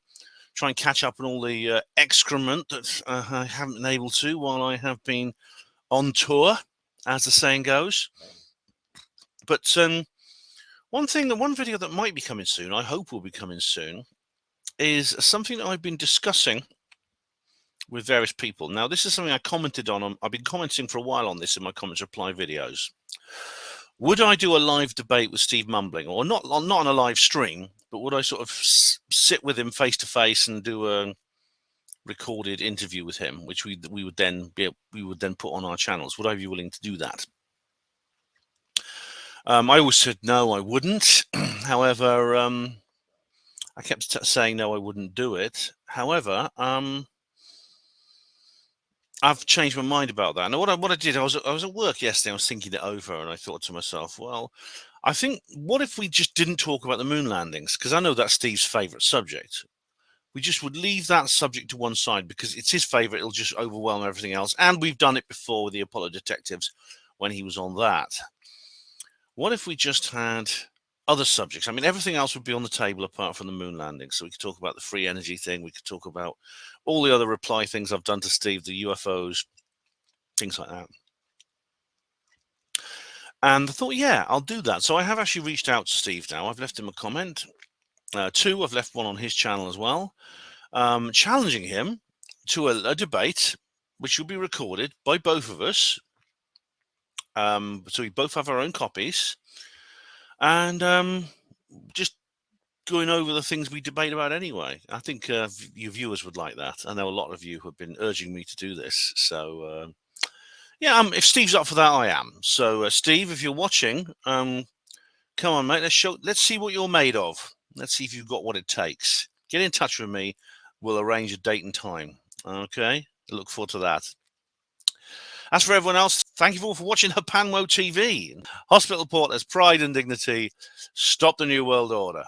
S1: Try and catch up on all the excrement that I haven't been able to while I have been on tour, as the saying goes. But one video that might be coming soon, I hope will be coming soon, is something that I've been discussing with various people. Now, this is something I commented on. I've been commenting for a while on this in my comments reply videos. Would I do a live debate with Steve Mumbling, or not on a live stream, but would I sort of sit with him face to face and do a recorded interview with him, which we would then put on our channels? Would I be willing to do that? I always said no, I wouldn't. However, I kept saying no, I wouldn't do it. However, I've changed my mind about that. Now, what I did, I was at work yesterday. I was thinking it over, and I thought to myself, well, I think, what if we just didn't talk about the moon landings? Because I know that's Steve's favorite subject. We just would leave that subject to one side because it's his favorite. It'll just overwhelm everything else. And we've done it before with the Apollo detectives when he was on that. What if we just had other subjects? I mean, everything else would be on the table apart from the moon landing. So we could talk about the free energy thing. We could talk about all the other reply things I've done to Steve, the UFOs, things like that. And I thought, yeah, I'll do that. So I have actually reached out to Steve now. I've left him a comment. Two, I've left one on his channel as well, challenging him to a debate, which will be recorded by both of us. So we both have our own copies. And just going over the things we debate about anyway. I think your viewers would like that. I know a lot of you have been urging me to do this. So, yeah, if Steve's up for that, I am. So, Steve, if you're watching, come on, mate. Let's see what you're made of. Let's see if you've got what it takes. Get in touch with me. We'll arrange a date and time. Okay? I look forward to that. As for everyone else, thank you all for watching Panmo TV. Hospital Porters, pride and dignity. Stop the New World Order.